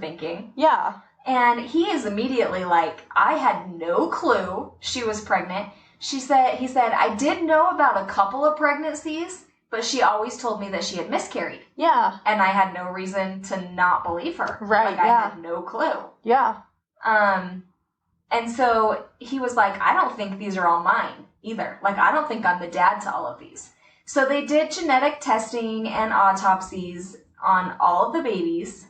thinking. Yeah. And he is immediately like, I had no clue she was pregnant. He said, I did know about a couple of pregnancies, but she always told me that she had miscarried. Yeah. And I had no reason to not believe her. Right, I had no clue. Yeah. And so he was like, I don't think these are all mine either. Like, I don't think I'm the dad to all of these. So they did genetic testing and autopsies on all of the babies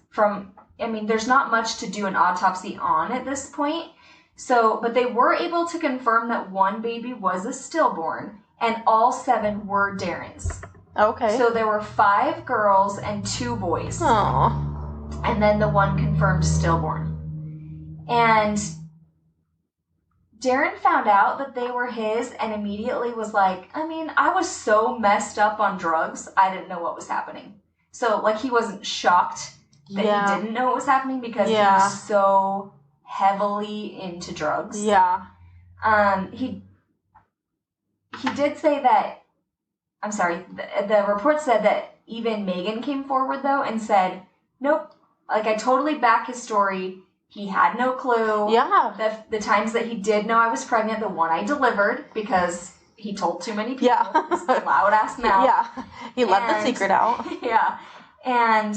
there's not much to do an autopsy on at this point. So, but they were able to confirm that one baby was a stillborn and all 7 were Darren's. Okay. So there were 5 girls and 2 boys. Aww. And then the one confirmed stillborn. And Darren found out that they were his and immediately was like, I mean, I was so messed up on drugs, I didn't know what was happening. So, like, he wasn't shocked that he didn't know what was happening because he was so heavily into drugs. Yeah. He did say that, I'm sorry, the report said that even Megan came forward, though, and said, nope, like, I totally back his story. He had no clue. Yeah. The times that he did know I was pregnant, the one I delivered, because he told too many people. Yeah. His loud-ass mouth. Yeah. He let the secret out. Yeah. And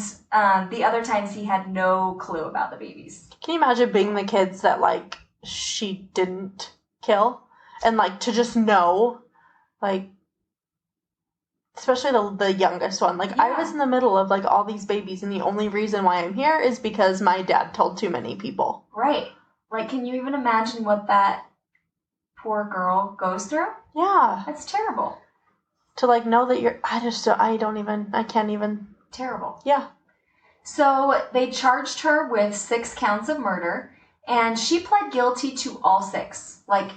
the other times he had no clue about the babies. Can you imagine being the kids that, like, she didn't kill? And, like, to just know, like, especially the youngest one. Like, I was in the middle of, like, all these babies, and the only reason why I'm here is because my dad told too many people. Right. Like, can you even imagine what that poor girl goes through? Yeah. That's terrible. To, like, know that I can't even. Terrible. Yeah. So, they charged her with 6 counts of murder, and she pled guilty to all 6. Like,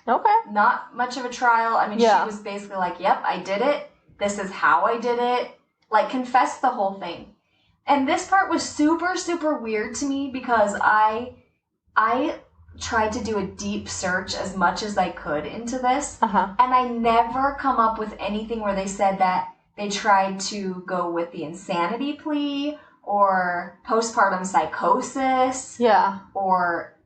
okay. Not much of a trial. I mean, she was basically like, yep, I did it. This is how I did it. Like, confessed the whole thing. And this part was super, super weird to me because I tried to do a deep search as much as I could into this. Uh-huh. And I never come up with anything where they said that they tried to go with the insanity plea or postpartum psychosis. Yeah. Or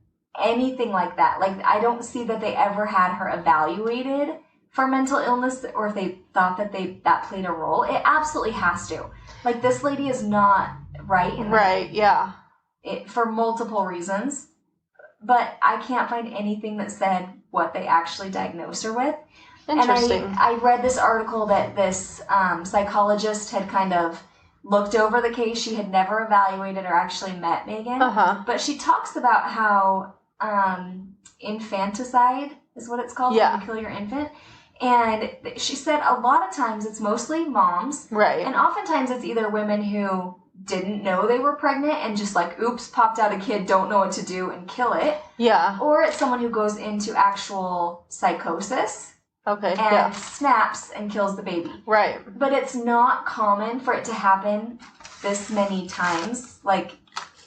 anything like that. Like, I don't see that they ever had her evaluated for mental illness, or if they thought that that played a role. It absolutely has to. Like, this lady is not right. Right, yeah. For multiple reasons. But I can't find anything that said what they actually diagnosed her with. Interesting. And I read this article that this psychologist had kind of looked over the case. She had never evaluated or actually met Megan. Uh-huh. But she talks about how infanticide is what it's called, when you kill your infant. And she said a lot of times it's mostly moms. Right. And oftentimes it's either women who didn't know they were pregnant and just like, oops, popped out a kid, don't know what to do, and kill it. Yeah. Or it's someone who goes into actual psychosis. Okay. And snaps and kills the baby. Right. But it's not common for it to happen this many times, like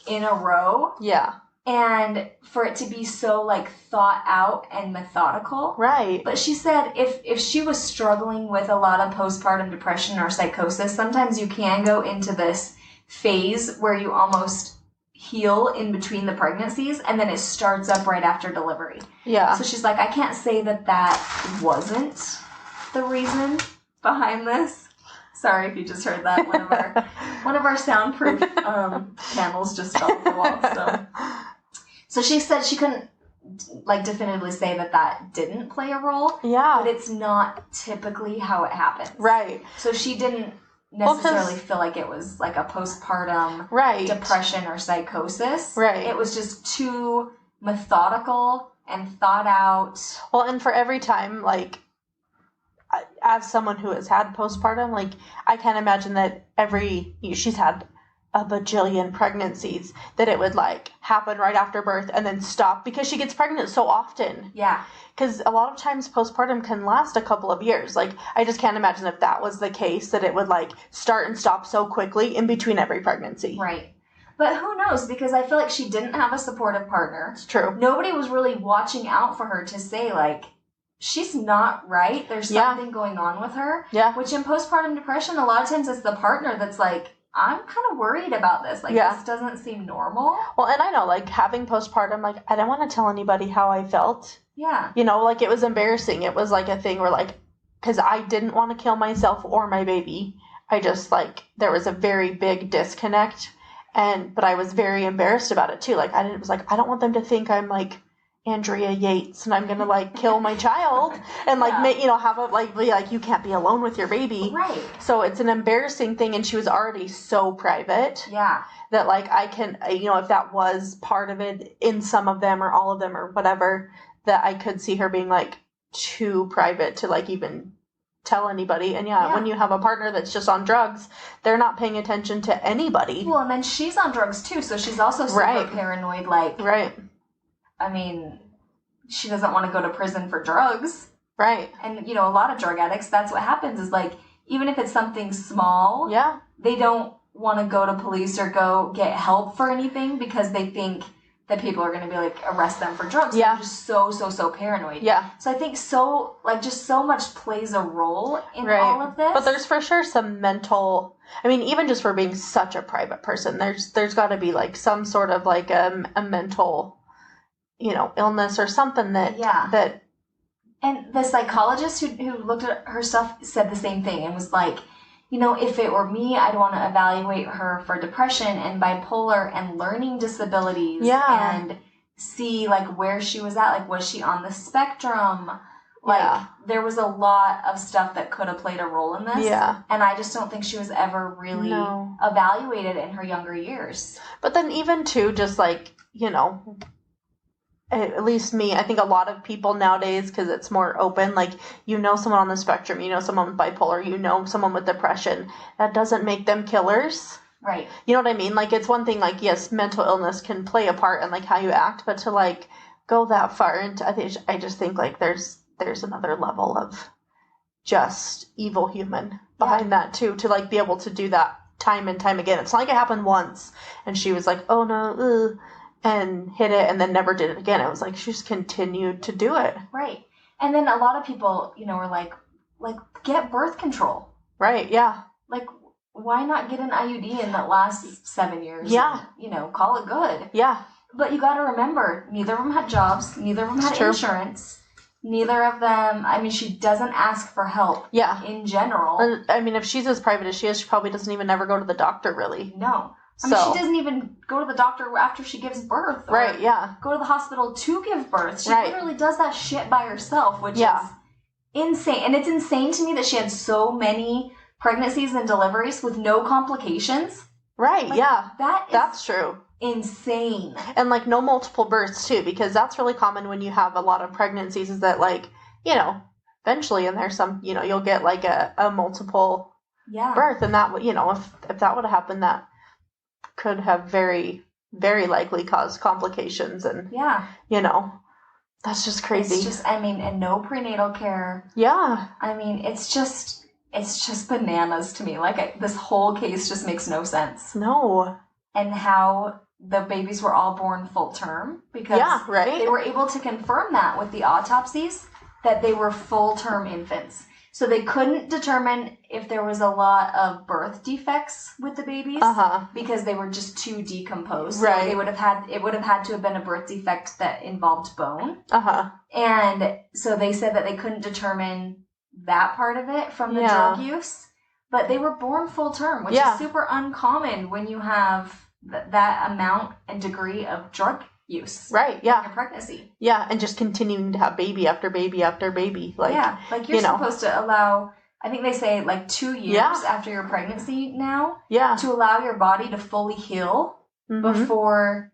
in a row. Yeah. And for it to be so, like, thought out and methodical. Right. But she said if she was struggling with a lot of postpartum depression or psychosis, sometimes you can go into this phase where you almost heal in between the pregnancies, and then it starts up right after delivery. Yeah. So she's like, I can't say that wasn't the reason behind this. Sorry if you just heard that. One of our soundproof panels just fell off the wall, So she said she couldn't, like, definitively say that didn't play a role. Yeah. But it's not typically how it happens. Right. So she didn't necessarily feel like it was, like, a postpartum depression or psychosis. Right. It was just too methodical and thought out. Well, and for every time, like, as someone who has had postpartum, like, I can't imagine that she's had a bajillion pregnancies, that it would, like, happen right after birth and then stop because she gets pregnant so often. Yeah. Because a lot of times postpartum can last a couple of years. Like, I just can't imagine if that was the case, that it would, like, start and stop so quickly in between every pregnancy. Right. But who knows? Because I feel like she didn't have a supportive partner. It's true. Nobody was really watching out for her to say, like, she's not right. There's something going on with her. Yeah. Which in postpartum depression, a lot of times it's the partner that's like, I'm kind of worried about this. Like, this doesn't seem normal. Well, and I know, like, having postpartum, like, I didn't want to tell anybody how I felt. Yeah. You know, like, it was embarrassing. It was, like, a thing where, like, because I didn't want to kill myself or my baby. I just, like, there was a very big disconnect. But I was very embarrassed about it, too. Like, I don't want them to think I'm, like, Andrea Yates and I'm gonna, like, kill my child and, like, have a, like, be like, you can't be alone with your baby. Right. So it's an embarrassing thing, and she was already so private. Yeah. That, like, I can, if that was part of it in some of them or all of them or whatever, that I could see her being, like, too private to, like, even tell anybody. And Yeah. when you have a partner that's just on drugs, they're not paying attention to anybody. Well, and then she's on drugs too, so she's also super Right. paranoid. Like, Right. I mean, she doesn't want to go to prison for drugs. Right. And, you know, a lot of drug addicts, that's what happens is, like, even if it's something small, Yeah. they don't want to go to police or go get help for anything because they think that people are going to be like, arrest them for drugs. Yeah. They're just so paranoid. Yeah. So I think just so much plays a role in Right. all of this. But there's for sure some mental, I mean, even just for being such a private person, there's got to be like some sort of like a mental, you know, illness or something that, that. And the psychologist who looked at her stuff said the same thing and was like, you know, if it were me, I'd want to evaluate her for depression and bipolar and learning disabilities. Yeah. And see, like, where she was at. Like, was she on the spectrum? Like, there was a lot of stuff that could have played a role in this. Yeah. And I just don't think she was ever really evaluated in her younger years. But then even, too, just, like, you know, at least me, I think a lot of people nowadays, because it's more open, like, you know someone on the spectrum, you know someone with bipolar, you know someone with depression. That doesn't make them killers. Right. You know what I mean? Like, it's one thing, like, yes, mental illness can play a part in, like, how you act, but to, like, go that far into, I just think, like, there's another level of just evil human behind that, too, to, like, be able to do that time and time again. It's not like it happened once, and she was like, oh, no, and hit it and then never did it again. It was like she just continued to do it. Right. And then a lot of people, you know, were like get birth control. Right, yeah. Like, why not get an IUD in that lasts 7 years? Yeah. And, you know, call it good. Yeah. But you got to remember, neither of them had jobs. Neither of them had insurance. Neither of them, I mean, she doesn't ask for help. Yeah. In general. I mean, if she's as private as she is, she probably doesn't even ever go to the doctor, really. No. I mean, she doesn't even go to the doctor after she gives birth. Or right, yeah. Go to the hospital to give birth. She literally does that shit by herself, which is insane. And it's insane to me that she had so many pregnancies and deliveries with no complications. Right, like, yeah. That's true. Insane. And, like, no multiple births, too, because that's really common when you have a lot of pregnancies is that, like, you know, eventually in there some, you know, you'll get, like, a multiple birth. And that, you know, if that would have happened, that could have very, very likely caused complications. And, you know, that's just crazy. It's just, I mean, and no prenatal care. Yeah. I mean, it's just bananas to me. Like, this whole case just makes no sense. No. And how the babies were all born full term because they were able to confirm that with the autopsies that they were full term infants. So they couldn't determine if there was a lot of birth defects with the babies because they were just too decomposed. Right. So it would have had to have been a birth defect that involved bone. And so they said that they couldn't determine that part of it from the drug use. But they were born full term, which is super uncommon when you have that amount and degree of drug use. Right, yeah. In your pregnancy. Yeah, and just continuing to have baby after baby after baby. Like, like you're supposed to allow, I think they say like 2 years after your pregnancy now to allow your body to fully heal before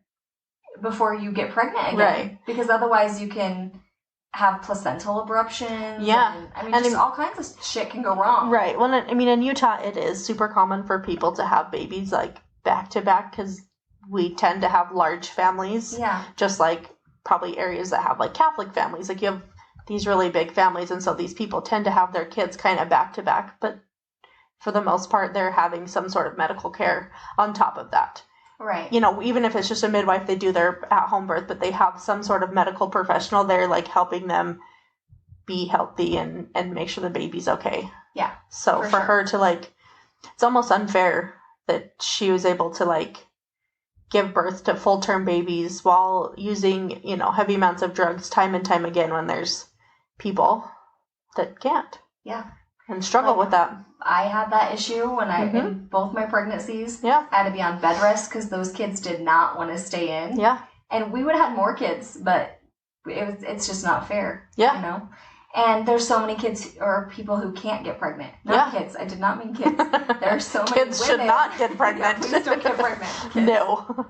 you get pregnant again. Right. Because otherwise you can have placental abruptions. Yeah. And, I mean, just all kinds of shit can go wrong. Right. Well, I mean, in Utah, it is super common for people to have babies, like, back to back, because we tend to have large families. Yeah. Just like probably areas that have, like, Catholic families. Like, you have these really big families, and so these people tend to have their kids kind of back to back. But for the most part, they're having some sort of medical care on top of that. Right. You know, even if it's just a midwife, they do their at-home birth, but they have some sort of medical professional there, like, helping them be healthy and make sure the baby's okay. Yeah. So for her to, like, it's almost unfair that she was able to, like, give birth to full-term babies while using, you know, heavy amounts of drugs time and time again when there's people that can't. Yeah. And struggle with that. I had that issue when in both my pregnancies. Yeah. I had to be on bed rest because those kids did not want to stay in. Yeah. And we would have had more kids, but it's just not fair. Yeah. You know? And there's so many kids or people who can't get pregnant. Not kids. I did not mean kids. There are so many kids women. Should not get pregnant. Please don't get pregnant. Kids. No.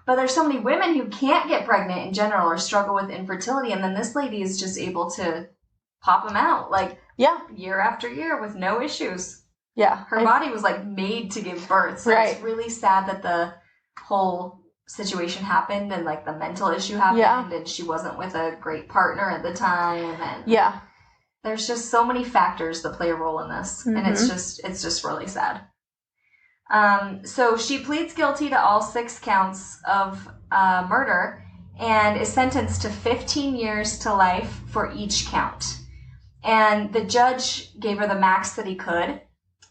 But there's so many women who can't get pregnant in general or struggle with infertility. And then this lady is just able to pop them out. Like, Yeah. Year after year with no issues. Yeah. Her body was like made to give birth. So it's really sad that the whole situation happened and like the mental issue happened and she wasn't with a great partner at the time. And there's just so many factors that play a role in this. And it's just really sad. So she pleads guilty to all 6 counts of murder and is sentenced to 15 years to life for each count. And the judge gave her the max that he could.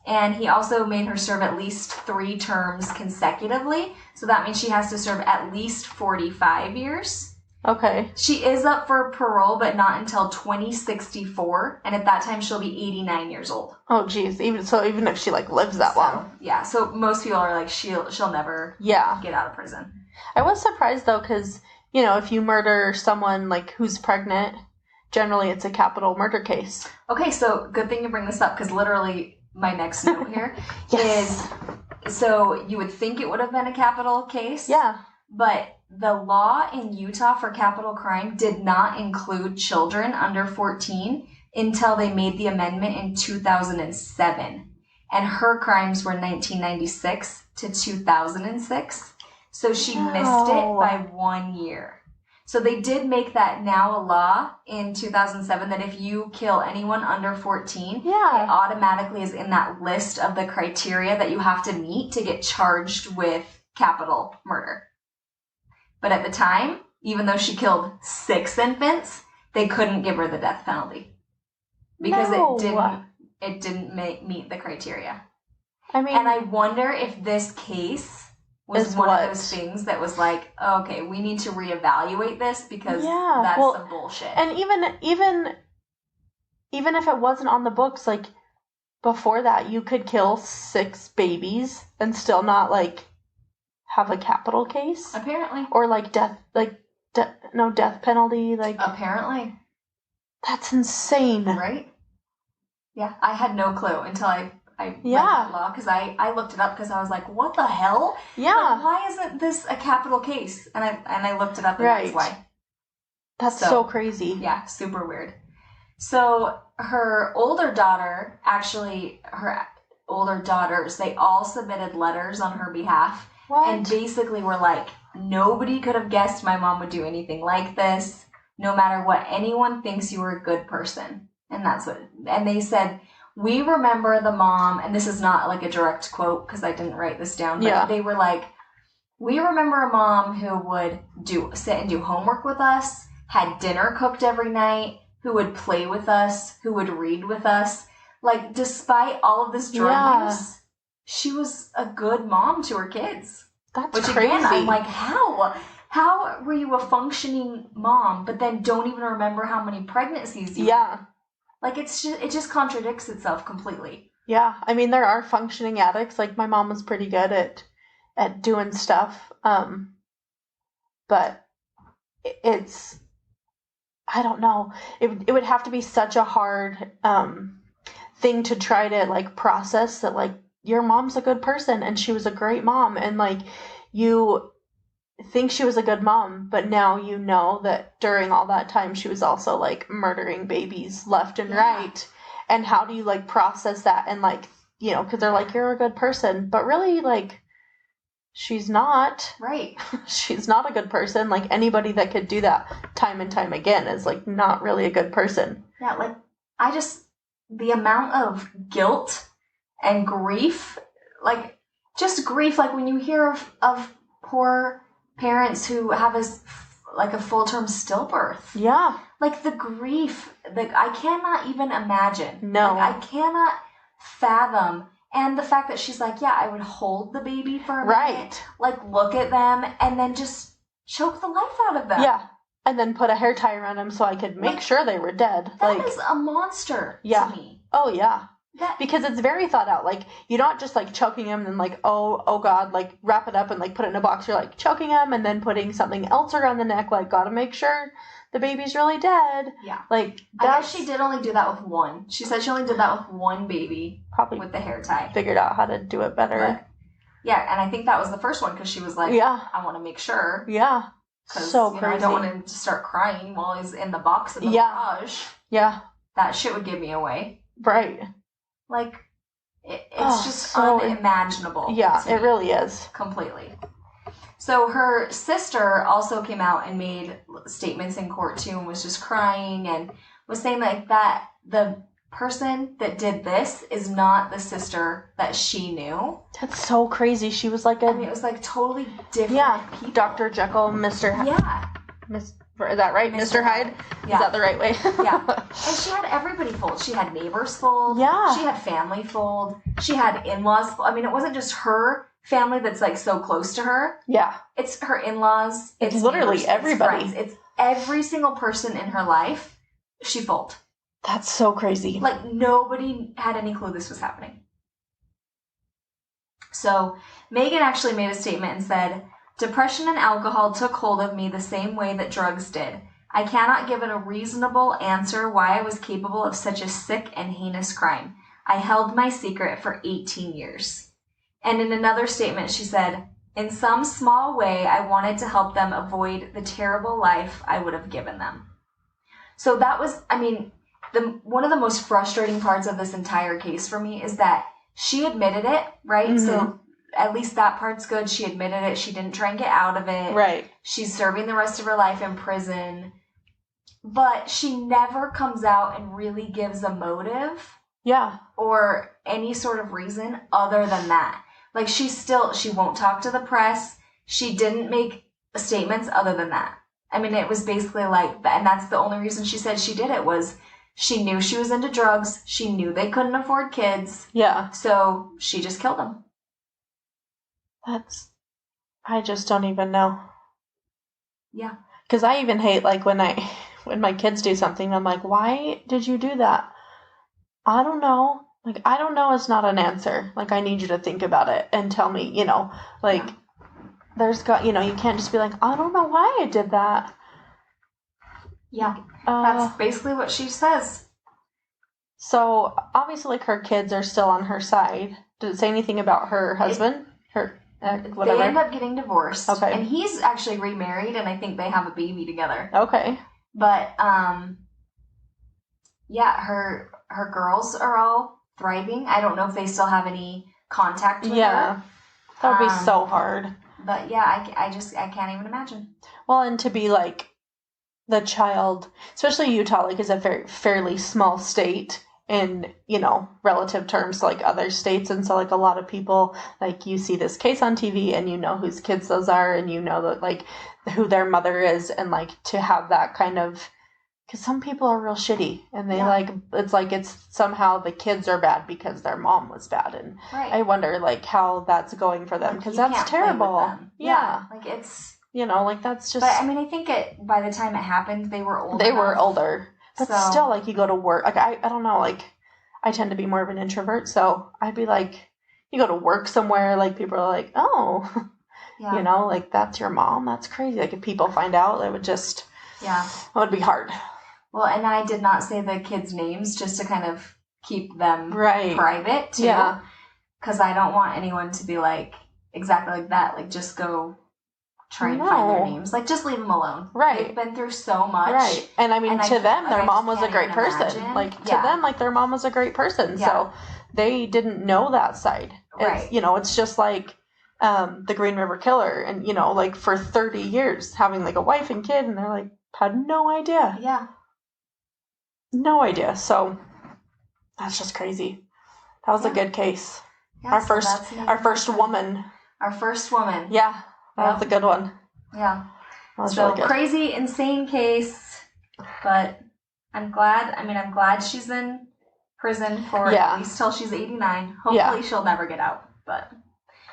And he also made her serve at least 3 terms consecutively. So that means she has to serve at least 45 years. Okay. She is up for parole, but not until 2064. And at that time, she'll be 89 years old. Oh, geez. Even if she, like, lives that long. Yeah. So most people are like, she'll never get out of prison. I was surprised, though, because, you know, if you murder someone, like, who's pregnant, generally it's a capital murder case. Okay, so good thing you bring this up, because literally my next note here is, so you would think it would have been a capital case. Yeah. But the law in Utah for capital crime did not include children under 14 until they made the amendment in 2007. And her crimes were 1996 to 2006. So she missed it by 1 year. So they did make that now a law in 2007 that if you kill anyone under 14, it automatically is in that list of the criteria that you have to meet to get charged with capital murder. But at the time, even though she killed 6 infants, they couldn't give her the death penalty because it didn't meet the criteria. I mean, and I wonder if this case was one of those things that was like, oh, okay, we need to reevaluate this because that's some bullshit. And even if it wasn't on the books, like before that, you could kill 6 babies and still not like have a capital case. Apparently. Or like death penalty. Like apparently. That's insane, right? Yeah, I had no clue until I read that law because I looked it up because I was like, what the hell? Yeah. Like, why isn't this a capital case? And I looked it up and that's why. That's so crazy. Yeah, super weird. So her older daughters, they all submitted letters on her behalf. What? And basically were like, nobody could have guessed my mom would do anything like this. No matter what, anyone thinks you were a good person. And they said, we remember the mom, and this is not like a direct quote because I didn't write this down, but they were like, we remember a mom who would sit and do homework with us, had dinner cooked every night, who would play with us, who would read with us. Like, despite all of this drug use, she was a good mom to her kids. That's crazy. Again, I'm like, how? How were you a functioning mom, but then don't even remember how many pregnancies you had? Like, it just contradicts itself completely. Yeah, I mean, there are functioning addicts. Like, my mom was pretty good at doing stuff. But it's, I don't know. It would have to be such a hard thing to try to, like, process that, like, your mom's a good person and she was a great mom. And, like, you think she was a good mom, but now you know that during all that time she was also like murdering babies left and right. And how do you like process that? And like, you know, because they're like, you're a good person, but really like she's not. Right. She's not a good person. Like anybody that could do that time and time again is like not really a good person. Yeah, like the amount of guilt and grief, like just grief, like when you hear of poor parents who have a full-term stillbirth. Yeah. Like the grief, like I cannot even imagine. No. Like, I cannot fathom. And the fact that she's like, yeah, I would hold the baby for a minute, like look at them and then just choke the life out of them. Yeah. And then put a hair tie around them so I could make sure they were dead. That is a monster to me. Oh, yeah. Because it's very thought out. Like, you're not just, like, choking him and then, like, oh, God, like, wrap it up and, like, put it in a box. You're, like, choking him and then putting something else around the neck. Like, gotta make sure the baby's really dead. Yeah. Like, I guess she did only do that with one. She said she only did that with one baby. Probably with the hair tie. Figured out how to do it better. But, yeah, and I think that was the first one because she was like, I want to make sure. Yeah. So crazy. I don't want him to start crying while he's in the box in the garage. Yeah. that shit would give me away. Right. Like, it's just so unimaginable. Yeah, it really is. Completely. So her sister also came out and made statements in court too, and was just crying and was saying like that the person that did this is not the sister that she knew. That's so crazy. She was like it was like totally different people. Dr. Jekyll, Mr. Hyde. Yeah. Is that right? Mr. Hyde? Yeah. Is that the right way? Yeah. And she had everybody fooled. She had neighbors fooled. Yeah. She had family fooled. She had in-laws fooled. I mean, it wasn't just her family that's like so close to her. Yeah. It's her in-laws. It's literally neighbors, everybody. It's every single person in her life she fooled. That's so crazy. Like, nobody had any clue this was happening. So, Megan actually made a statement and said, "Depression and alcohol took hold of me the same way that drugs did. I cannot give it a reasonable answer why I was capable of such a sick and heinous crime. I held my secret for 18 years. And in another statement, she said, "In some small way, I wanted to help them avoid the terrible life I would have given them." So that was, I mean, one of the most frustrating parts of this entire case for me is that she admitted it, right? Mm-hmm. So at least that part's good. She admitted it. She didn't try and get out of it. Right. She's serving the rest of her life in prison. But she never comes out and really gives a motive. Yeah. Or any sort of reason other than that. Like, she won't talk to the press. She didn't make statements other than that. I mean, it was basically like, and that's the only reason she said she did it, was she knew she was into drugs. She knew they couldn't afford kids. Yeah. So she just killed them. I just don't even know. Yeah. Because I even hate, like, when my kids do something, I'm like, why did you do that? I don't know. Like, I don't know is not an answer. Like, I need you to think about it and tell me, like, you can't just be like, I don't know why I did that. Yeah. That's basically what she says. So, obviously, like, her kids are still on her side. Did it say anything about her husband? Whatever. They end up getting divorced. Okay. And he's actually remarried, and I think they have a baby together. Okay. But, yeah, her girls are all thriving. I don't know if they still have any contact with her. Yeah. That would be so hard. But, yeah, I can't even imagine. Well, and to be, like, the child, especially Utah, like, is a fairly small state in, relative terms to, like, other states. And so, like, a lot of people, like, you see this case on TV and you know whose kids those are and you know that, like, who their mother is, and, like, to have that kind of, because some people are real shitty and they it's somehow the kids are bad because their mom was bad. And right. I wonder, like, how that's going for them, because that's terrible. Yeah. Like, it's, like, that's just. But I mean, I think by the time it happened, they were older. They were older. But so, still, like, you go to work. Like, I don't know, like, I tend to be more of an introvert, so I'd be like, you go to work somewhere, like, people are like, oh, yeah. Like, that's your mom? That's crazy. Like, if people find out, it would just, yeah, it would be hard. Well, and I did not say the kids' names just to kind of keep them private, too. Yeah. Because I don't want anyone to be like, exactly like that, like, just go try and find their names. Like, just leave them alone. Right. They've been through so much. Right. And I mean, to them, their mom was a great person. Imagine. Like, to them, like, their mom was a great person. Yeah. So they didn't know that side. Right. It's just like the Green River Killer. And, like, for 30 years, having, like, a wife and kid, and they're like, had no idea. Yeah. No idea. So that's just crazy. That was a good case. Yeah, our first woman. Our first woman. Yeah. That was a good one. Yeah. That was so really good. Crazy, insane case. But I'm glad she's in prison for at least till she's 89. Hopefully she'll never get out. But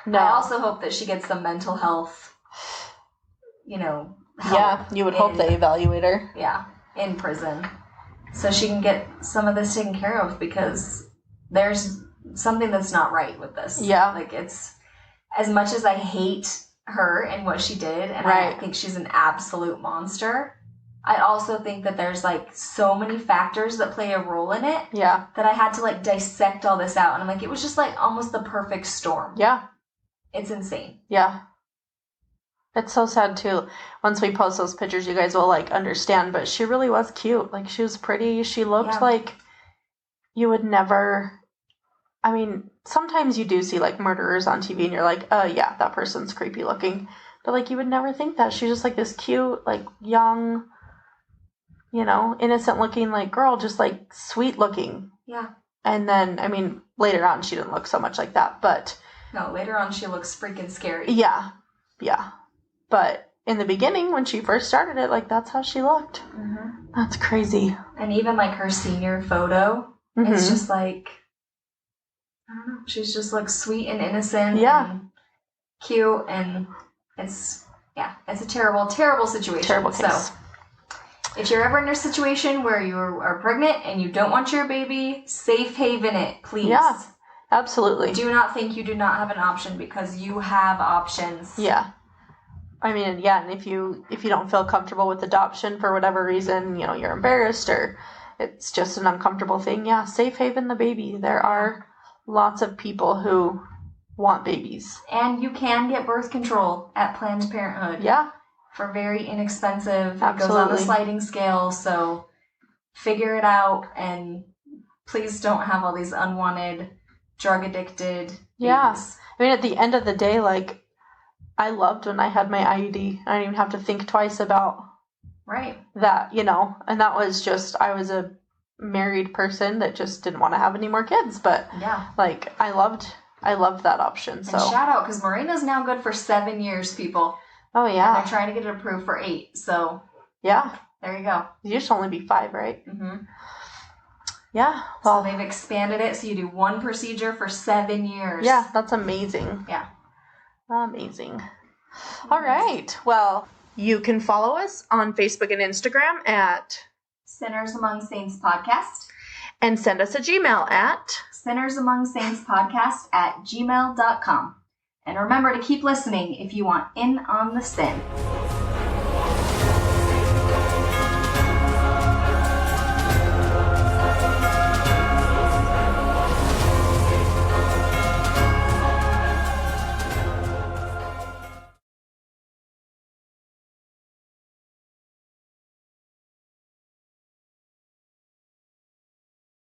no. I also hope that she gets some mental health, help. Yeah, you would hope they evaluate her. Yeah, in prison. So she can get some of this taken care of, because there's something that's not right with this. Yeah. Like, it's, as much as I hate her and what she did, and I think she's an absolute monster, I also think that there's, like, so many factors that play a role in it. Yeah. That I had to, like, dissect all this out. And I'm like, it was just, like, almost the perfect storm. Yeah. It's insane. Yeah. It's so sad too. Once we post those pictures, you guys will like understand, but she really was cute. Like she was pretty. She looked like you would never, I mean, sometimes you do see like murderers on TV and you're like, yeah, that person's creepy looking. But like you would never think that. She's just like this cute, like young, you know, innocent looking like girl, just like sweet looking. Yeah. And then, I mean, later on she didn't look so much like that, but. No, later on she looks freaking scary. Yeah. Yeah. But in the beginning, when she first started it, like, that's how she looked. Mm-hmm. That's crazy. And even, like, her senior photo, it's just, like, I don't know. She's just, like, sweet and innocent and cute. And it's a terrible, terrible situation. Terrible case. So, if you're ever in a situation where you are pregnant and you don't want your baby, safe haven it, please. Yeah, absolutely. Do not think you do not have an option because you have options. Yeah. I mean, yeah, and if you don't feel comfortable with adoption for whatever reason, you know, you're embarrassed or it's just an uncomfortable thing, yeah, safe haven the baby. There are lots of people who want babies. And you can get birth control at Planned Parenthood. Yeah. For very inexpensive. Absolutely. It goes on a sliding scale, so figure it out and please don't have all these unwanted, drug-addicted babies. Yeah. I mean, at the end of the day, like, I loved when I had my IUD. I didn't even have to think twice about that, you know. And that was just, I was a married person that just didn't want to have any more kids. But, like, I loved that option. So. And shout out, because Marina's now good for 7 years, people. Oh, yeah. And they're trying to get it approved for 8. So. Yeah. There you go. You should only be 5, right? Mm-hmm. Yeah. Well, so they've expanded it so you do 1 procedure for 7 years. Yeah, that's amazing. Yeah. Amazing. All right. Well, you can follow us on Facebook and Instagram at Sinners Among Saints Podcast. And send us a Gmail at sinnersamongsaintspodcast@gmail.com. And remember to keep listening if you want in on the sin.